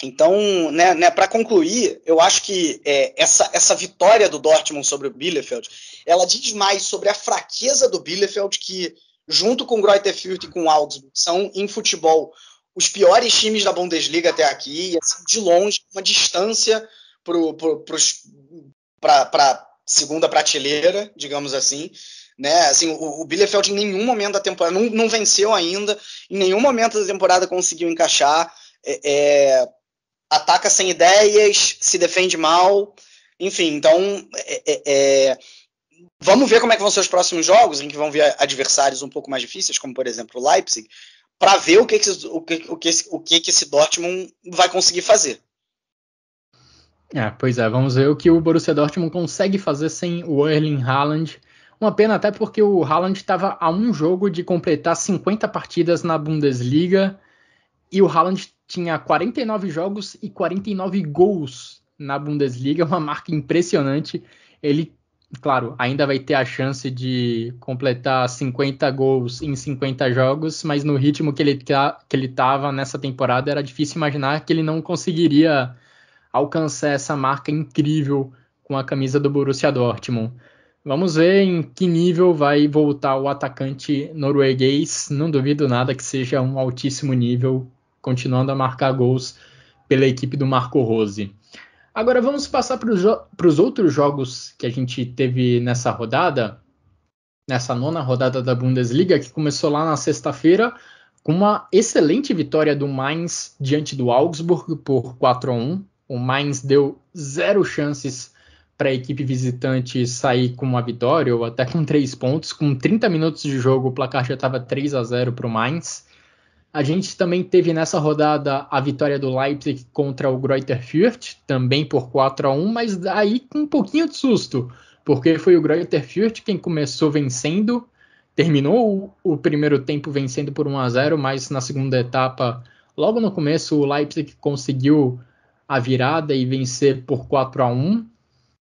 Então, né, para concluir, eu acho que essa vitória do Dortmund sobre o Bielefeld, ela diz mais sobre a fraqueza do Bielefeld, que junto com o Greuther Fürth e com o Augsburg são, em futebol, os piores times da Bundesliga até aqui, e assim, de longe, uma distância para segunda prateleira, digamos assim, né? Assim, o Bielefeld em nenhum momento da temporada não venceu ainda, em nenhum momento da temporada conseguiu encaixar, ataca sem ideias, se defende mal, enfim, então vamos ver como é que vão ser os próximos jogos, em que vão vir adversários um pouco mais difíceis, como por exemplo o Leipzig, para ver o que esse Dortmund vai conseguir fazer. Pois vamos ver o que o Borussia Dortmund consegue fazer sem o Erling Haaland. Uma pena até porque o Haaland estava a um jogo de completar 50 partidas na Bundesliga e o Haaland tinha 49 jogos e 49 gols na Bundesliga, uma marca impressionante. Ele, claro, ainda vai ter a chance de completar 50 gols em 50 jogos, mas no ritmo que ele estava nessa temporada era difícil imaginar que ele não conseguiria alcançar essa marca incrível com a camisa do Borussia Dortmund. Vamos ver em que nível vai voltar o atacante norueguês. Não duvido nada que seja um altíssimo nível, continuando a marcar gols pela equipe do Marco Rose. Agora vamos passar para os outros jogos que a gente teve nessa rodada, nessa 9ª rodada da Bundesliga, que começou lá na sexta-feira, com uma excelente vitória do Mainz diante do Augsburg por 4-1. O Mainz deu 0 chances para a equipe visitante sair com uma vitória, ou até com 3 pontos. Com 30 minutos de jogo, o placar já estava 3-0 para o Mainz. A gente também teve nessa rodada a vitória do Leipzig contra o Greuther Fürth, também por 4-1, mas aí com um pouquinho de susto, porque foi o Greuther Fürth quem começou vencendo, terminou o primeiro tempo vencendo por 1-0, mas na segunda etapa, logo no começo, o Leipzig conseguiu a virada e vencer por 4-1.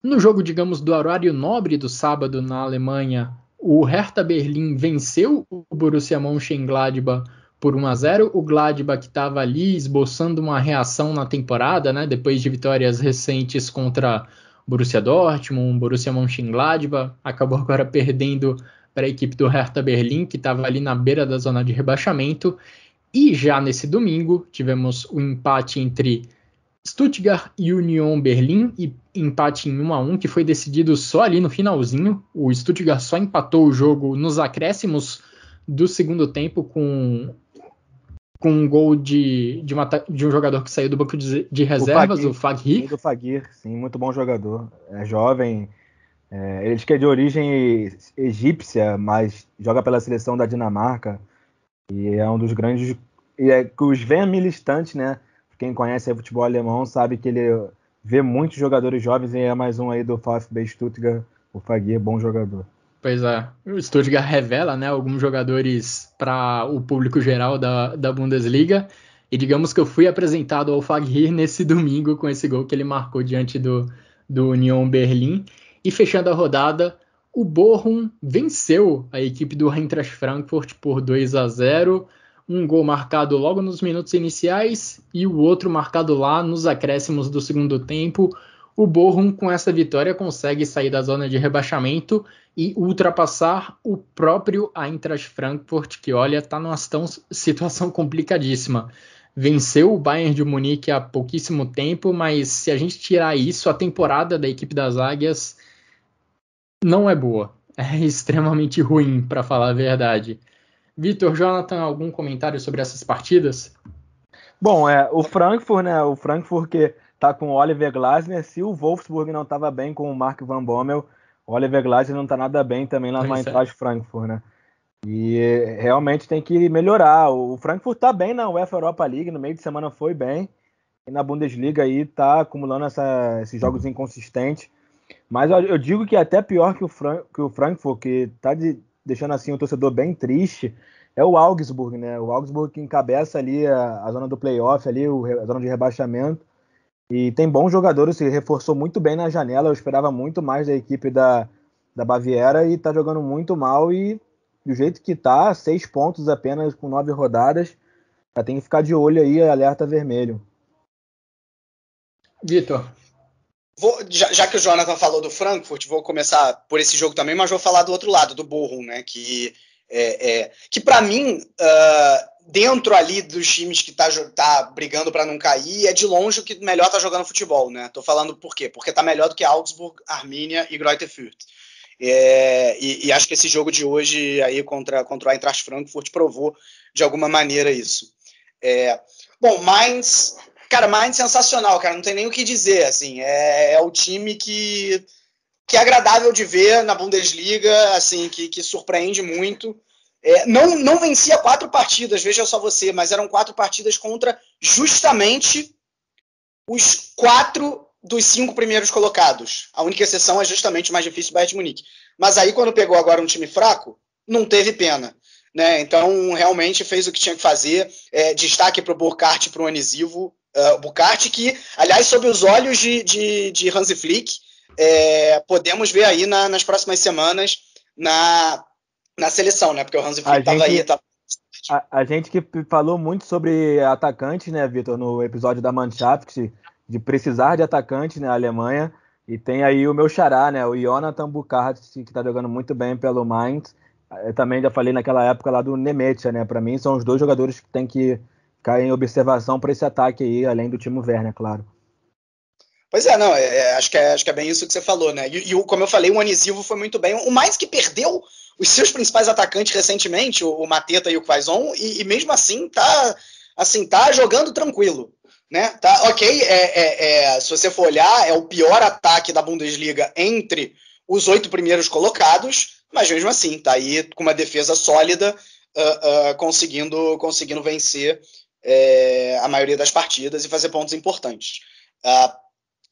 No jogo, digamos, do horário nobre do sábado na Alemanha, o Hertha Berlim venceu o Borussia Mönchengladbach por 1-0. O Gladbach que estava ali esboçando uma reação na temporada, né, depois de vitórias recentes contra Borussia Dortmund, Borussia Mönchengladbach, acabou agora perdendo para a equipe do Hertha Berlim, que estava ali na beira da zona de rebaixamento. E já nesse domingo, tivemos o empate entre Stuttgart e Union Berlin, e empate em 1-1, que foi decidido só ali no finalzinho. O Stuttgart só empatou o jogo nos acréscimos do segundo tempo com um gol de um jogador que saiu do banco de reservas, o Fagir. Do Fagir, sim, muito bom jogador. É jovem, ele que é de origem egípcia, mas joga pela seleção da Dinamarca, e é um dos grandes... E é que os Sven Militant, né? Quem conhece o futebol alemão sabe que ele vê muitos jogadores jovens, e é mais um aí do VfB Stuttgart, o Fagir, bom jogador. Pois é, o Stuttgart revela, né, alguns jogadores para o público geral da Bundesliga, e digamos que eu fui apresentado ao Fagir nesse domingo com esse gol que ele marcou diante do Union Berlin. E fechando a rodada, o Bochum venceu a equipe do Eintracht Frankfurt por 2-0, um gol marcado logo nos minutos iniciais e o outro marcado lá nos acréscimos do segundo tempo. O Bochum, com essa vitória, consegue sair da zona de rebaixamento e ultrapassar o próprio Eintracht Frankfurt, que, olha, está numa situação complicadíssima. Venceu o Bayern de Munique há pouquíssimo tempo, mas se a gente tirar isso, a temporada da equipe das Águias não é boa. É extremamente ruim, para falar a verdade. Vitor, Jonathan, algum comentário sobre essas partidas? Bom, o Frankfurt, né? O Frankfurt que tá com o Oliver Glasner. Se o Wolfsburg não estava bem com o Mark Van Bommel, o Oliver Glasner não tá nada bem também lá no Eintracht Frankfurt, né? E realmente tem que melhorar. O Frankfurt tá bem na UEFA Europa League, no meio de semana foi bem. E na Bundesliga aí tá acumulando esses jogos inconsistentes. Mas eu digo que é até pior que o Frankfurt, que tá deixando assim o torcedor bem triste, é o Augsburg, né? O Augsburg que encabeça ali a zona do playoff, ali, a zona de rebaixamento. E tem bons jogadores, se reforçou muito bem na janela. Eu esperava muito mais da equipe da Baviera e tá jogando muito mal. E do jeito que tá, 6 pontos apenas com 9 rodadas, já tem que ficar de olho aí, alerta vermelho. Vitor. Já que o Jonathan falou do Frankfurt, vou começar por esse jogo também, mas vou falar do outro lado, do Bochum, né? Que para mim, dentro ali dos times que tá brigando para não cair, é de longe o que melhor tá jogando futebol, né? Tô falando por quê? Porque tá melhor do que Augsburg, Arminia e Greuther Fürth. E acho que esse jogo de hoje aí contra o Eintracht Frankfurt provou de alguma maneira isso. Bom, Mainz... Cara, Mainz sensacional, cara, não tem nem o que dizer, assim, é o time que é agradável de ver na Bundesliga, assim, que surpreende muito. Não vencia 4 partidas, veja só você, mas eram 4 partidas contra justamente os 4 dos 5 primeiros colocados. A única exceção é justamente o mais difícil, o Bayern de Munique. Mas aí, quando pegou agora um time fraco, não teve pena. Né? Então, realmente fez o que tinha que fazer. Destaque para o Burkhardt e para o Onisivo. Burkhardt, que, aliás, sob os olhos de Hansi Flick, podemos ver aí nas próximas semanas na seleção, né? Porque o Hansi Flick estava aí. A gente que falou muito sobre atacantes, né, Vitor, no episódio da Mannschaft, de precisar de atacantes na Alemanha, e tem aí o meu xará, né, o Jonathan Burkhardt, que está jogando muito bem pelo Mainz. Eu também já falei naquela época lá do Nemetia, né, para mim são os 2 jogadores que tem que ficar em observação para esse ataque aí, além do Timo Werner, claro. Pois não, acho que é bem isso que você falou, né? E como eu falei, o Onisivo foi muito bem. O Mainz que perdeu os seus principais atacantes recentemente, o Mateta e o Quaison, e mesmo assim tá jogando tranquilo, né? Tá, ok, se você for olhar, é o pior ataque da Bundesliga entre os 8 primeiros colocados, mas mesmo assim tá aí com uma defesa sólida, conseguindo vencer a maioria das partidas e fazer pontos importantes.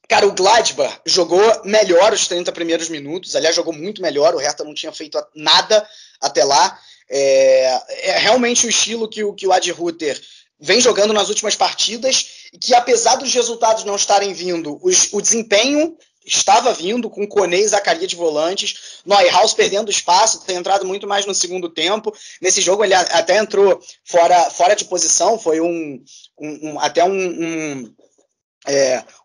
Cara, o Gladbach jogou melhor os 30 primeiros minutos, aliás, jogou muito melhor, o Hertha não tinha feito nada até lá. É realmente o estilo que o Adi Hütter vem jogando nas últimas partidas, e que apesar dos resultados não estarem vindo, o desempenho estava vindo, com Koné e Zakaria de volantes, Neuhaus perdendo espaço, tem entrado muito mais no segundo tempo. Nesse jogo ele até entrou fora de posição, foi uma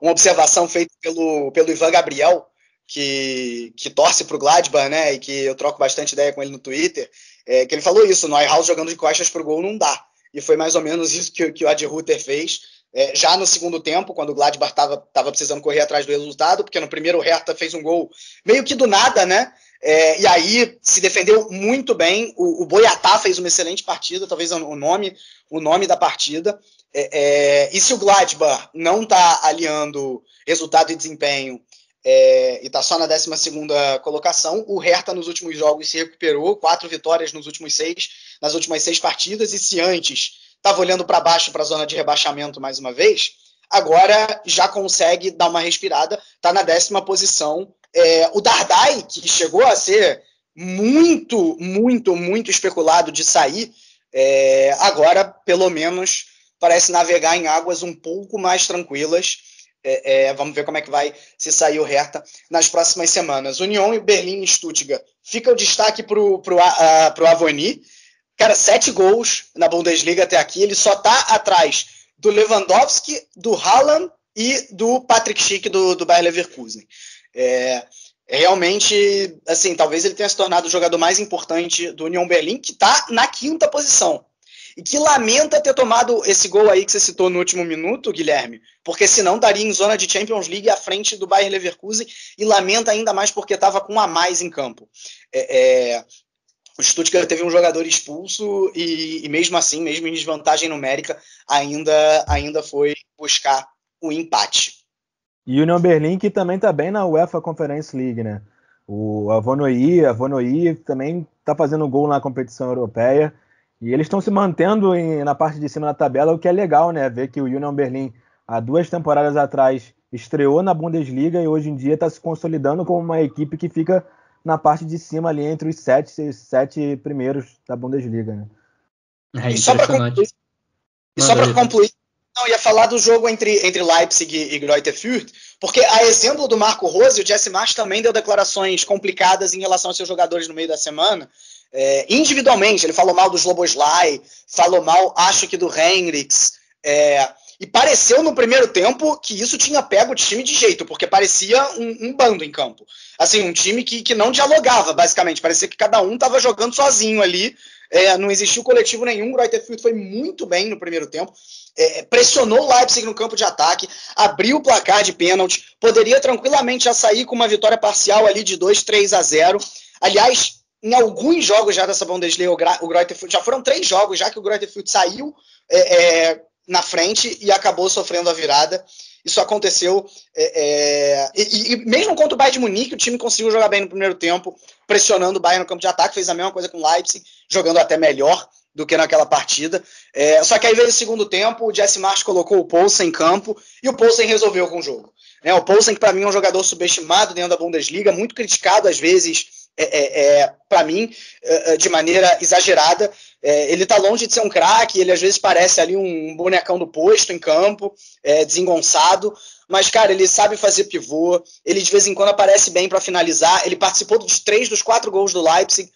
observação feita pelo Ivan Gabriel, que torce para o Gladbach, né, e que eu troco bastante ideia com ele no Twitter, que ele falou isso: Neuhaus jogando de costas para o gol não dá. E foi mais ou menos isso que o Adi Hütter fez, já no segundo tempo, quando o Gladbach estava precisando correr atrás do resultado, porque no primeiro o Hertha fez um gol meio que do nada, né? E aí se defendeu muito bem. O Boyata fez uma excelente partida, talvez o nome da partida. E se o Gladbach não está aliando resultado e desempenho e está só na 12ª colocação, o Hertha nos últimos jogos se recuperou, 4 vitórias nas últimas 6 partidas, e se antes estava olhando para baixo, para a zona de rebaixamento mais uma vez, agora já consegue dar uma respirada, está na 10ª posição. O Dardai, que chegou a ser muito, muito, muito especulado de sair, agora pelo menos parece navegar em águas um pouco mais tranquilas. Vamos ver como é que vai se sair o Hertha nas próximas semanas. Union, Berlim e Stuttgart. Fica o destaque para o Avoni. Cara, 7 gols na Bundesliga até aqui. Ele só está atrás do Lewandowski, do Haaland e do Patrick Schick do Bayer Leverkusen. Realmente, assim, talvez ele tenha se tornado o jogador mais importante do Union Berlim, que está na 5ª posição. E que lamenta ter tomado esse gol aí que você citou no último minuto, Guilherme, porque senão estaria em zona de Champions League à frente do Bayer Leverkusen, e lamenta ainda mais porque estava com um a mais em campo. O Stuttgart teve um jogador expulso e mesmo assim, mesmo em desvantagem numérica, ainda foi buscar o empate. E o Union Berlim, que também está bem na UEFA Conference League, né? O Avonoí também está fazendo gol na competição europeia. E eles estão se mantendo na parte de cima da tabela, o que é legal, né? Ver que o Union Berlim, há 2 temporadas atrás, estreou na Bundesliga e hoje em dia está se consolidando como uma equipe que fica na parte de cima ali, entre os 7 primeiros da Bundesliga, né? E só para concluir, eu ia falar do jogo entre Leipzig e Greuther Fürth, porque a exemplo do Marco Rose, o Jesse Marsch também deu declarações complicadas em relação aos seus jogadores no meio da semana. Individualmente, ele falou mal do Szoboszlai, falou mal, acho que do Henrichs, e pareceu no primeiro tempo que isso tinha pego o time de jeito, porque parecia um bando em campo. Assim, um time que não dialogava, basicamente. Parecia que cada um estava jogando sozinho ali, não existiu coletivo nenhum. O Greuther Fürth foi muito bem no primeiro tempo, pressionou o Leipzig no campo de ataque, abriu o placar de pênalti, poderia tranquilamente já sair com uma vitória parcial ali de 2-3-0. Aliás, em alguns jogos já dessa Bundesliga, o Greuther Fürth, já foram 3 jogos já que o Greuther Fürth saiu na frente e acabou sofrendo a virada. Isso aconteceu, e mesmo contra o Bayern de Munique, o time conseguiu jogar bem no primeiro tempo, pressionando o Bayern no campo de ataque, fez a mesma coisa com o Leipzig, jogando até melhor do que naquela partida. Só que aí veio o segundo tempo, o Jesse Marsch colocou o Poulsen em campo, e o Poulsen resolveu com o jogo. O Poulsen, que para mim é um jogador subestimado dentro da Bundesliga, muito criticado às vezes, para mim, de maneira exagerada. Ele está longe de ser um craque, ele às vezes parece ali um bonecão do posto em campo, desengonçado, mas, cara, ele sabe fazer pivô, ele de vez em quando aparece bem para finalizar, ele participou dos 3 dos 4 gols do Leipzig,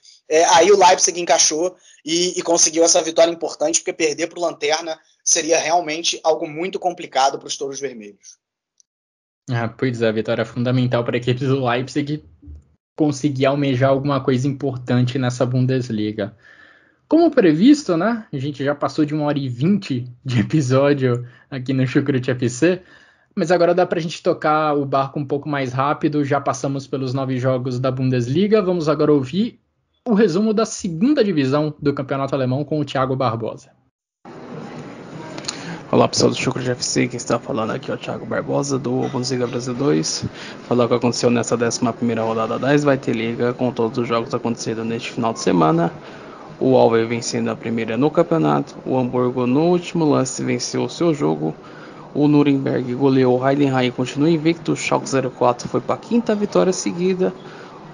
aí o Leipzig encaixou e conseguiu essa vitória importante, porque perder para o Lanterna seria realmente algo muito complicado para os touros vermelhos. Pois é, a vitória é fundamental para a equipe do Leipzig conseguir almejar alguma coisa importante nessa Bundesliga. Como previsto, né? A gente já passou de 1h20 de episódio aqui no Chucrute FC, mas agora dá pra gente tocar o barco um pouco mais rápido. Já passamos pelos 9 jogos da Bundesliga. Vamos agora ouvir o resumo da 2ª divisão do Campeonato Alemão com o Thiago Barbosa. Olá pessoal do Chucrute FC, quem está falando aqui é o Thiago Barbosa do Bundesliga Brasil 2. Falar o que aconteceu nessa 11ª rodada da Zweite Liga, com todos os jogos acontecendo neste final de semana. O Alve vencendo a primeira no campeonato, o Hamburgo no último lance venceu o seu jogo, O Nuremberg goleou o Heidenheim e continua invicto. O Schalke 04 foi para a 5ª vitória seguida.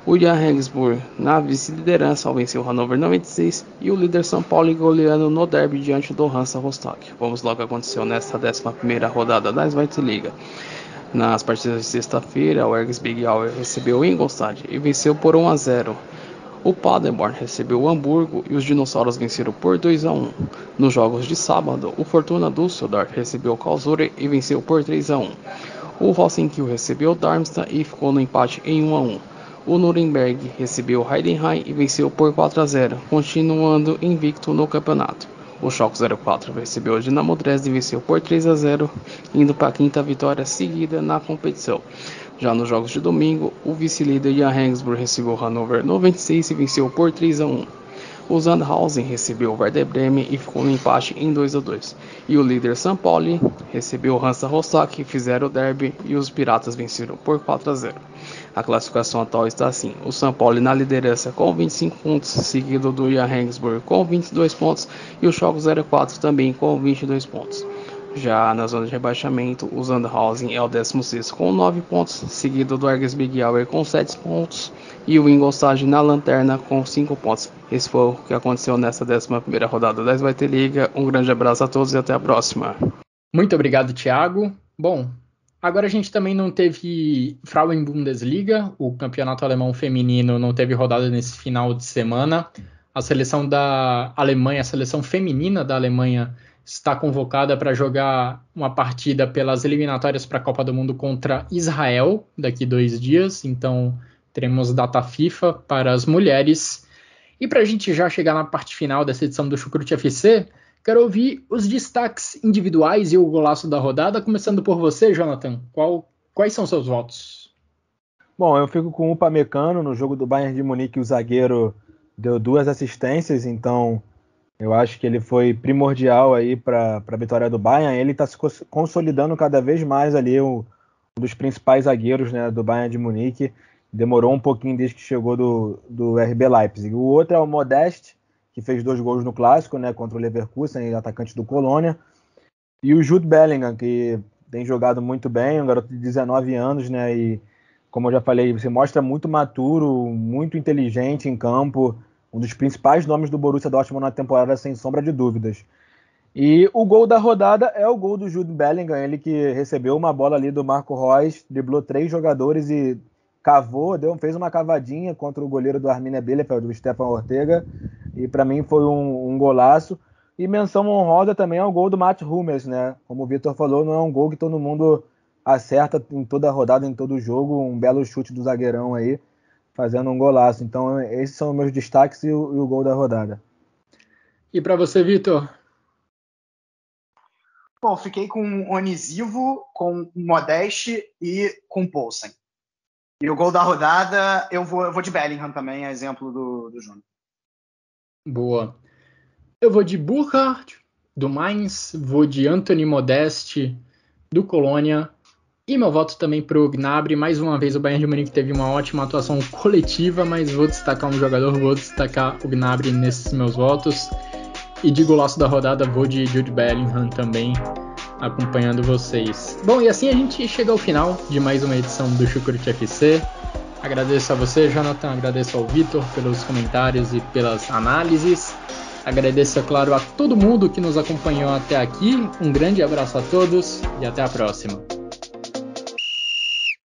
O Jan Regensburg na vice-liderança ao vencer o Hannover 96 e o líder São Paulo goleando no derby diante do Hansa Rostock. Vamos lá o que aconteceu nesta 11ª rodada da Zweite Liga. Nas partidas de sexta-feira, o RB Leipzig recebeu o Ingolstadt e venceu por 1-0. O Paderborn recebeu o Hamburgo e os Dinossauros venceram por 2-1. Nos jogos de sábado, o Fortuna Düsseldorf recebeu o Karlsruhe e venceu por 3-1. O Rosenkiel recebeu o Darmstadt e ficou no empate em 1-1. O Nuremberg recebeu o Heidenheim e venceu por 4-0, continuando invicto no campeonato. O Schalke 04 recebeu o Dinamo Dresden e venceu por 3-0, indo para a 5ª vitória seguida na competição. Já nos jogos de domingo, o vice-líder Jan Regensburg recebeu o Hannover 96 e venceu por 3-1. O Sandhausen recebeu o Werder Bremen e ficou no empate em 2-2. E o líder São Paulo recebeu o Hansa Rostock, fizeram o derby e os Piratas venceram por 4-0. A classificação atual está assim: o São Paulo na liderança com 25 pontos, seguido do Jan Regensburg com 22 pontos e o Schalke 04 também com 22 pontos. Já na zona de rebaixamento, o Sandhausen é o 16º com 9 pontos, seguido do RB Leipzig com 7 pontos e o Ingolstadt na lanterna com 5 pontos. Esse foi o que aconteceu nesta 11ª rodada da Zweite Liga. Um grande abraço a todos e até a próxima. Muito obrigado, Thiago. Bom, agora a gente também não teve Frauen-Bundesliga, o campeonato alemão feminino não teve rodada nesse final de semana. A seleção da Alemanha, a seleção feminina da Alemanha, está convocada para jogar uma partida pelas eliminatórias para a Copa do Mundo contra Israel daqui 2 dias. Então teremos data FIFA para as mulheres. E para a gente já chegar na parte final dessa edição do Chucrute FC, quero ouvir os destaques individuais e o golaço da rodada, começando por você, Jonathan. Quais são seus votos? Bom, eu fico com o Upamecano. No jogo do Bayern de Munique, o zagueiro deu 2 assistências, então eu acho que ele foi primordial aí para a vitória do Bayern. Ele está se consolidando cada vez mais ali, um dos principais zagueiros, né, do Bayern de Munique. Demorou um pouquinho desde que chegou do RB Leipzig. O outro é o Modeste, que fez 2 gols no Clássico, né, contra o Leverkusen, atacante do Colônia. E o Jude Bellingham, que tem jogado muito bem, um garoto de 19 anos, né, e como eu já falei, você mostra muito maturo, muito inteligente em campo, um dos principais nomes do Borussia Dortmund na temporada, sem sombra de dúvidas. E o gol da rodada é o gol do Jude Bellingham, ele que recebeu uma bola ali do Marco Reus, driblou 3 jogadores e cavou, fez uma cavadinha contra o goleiro do Arminia Bielefeld, o Stefan Ortega, e para mim foi um golaço. E menção honrosa também ao gol do Mats Hummels, né? Como o Vitor falou, não é um gol que todo mundo acerta em toda a rodada, em todo o jogo, um belo chute do zagueirão aí, fazendo um golaço. Então esses são os meus destaques e o gol da rodada. E para você, Vitor? Bom, fiquei com Onisivo, com Modeste e com Poulsen. E o gol da rodada, eu vou de Bellingham também, a exemplo do Júnior. Boa. Eu vou de Burkhardt, do Mainz, vou de Anthony Modeste, do Colônia, e meu voto também para o Gnabry. Mais uma vez o Bayern de Munique teve uma ótima atuação coletiva, mas vou destacar um jogador, vou destacar o Gnabry nesses meus votos. E de golaço da rodada vou de Jude Bellingham também, acompanhando vocês. Bom, e assim a gente chega ao final de mais uma edição do Chucrute FC. Agradeço a você, Jonathan, agradeço ao Vitor pelos comentários e pelas análises. Agradeço, é claro, a todo mundo que nos acompanhou até aqui. Um grande abraço a todos e até a próxima.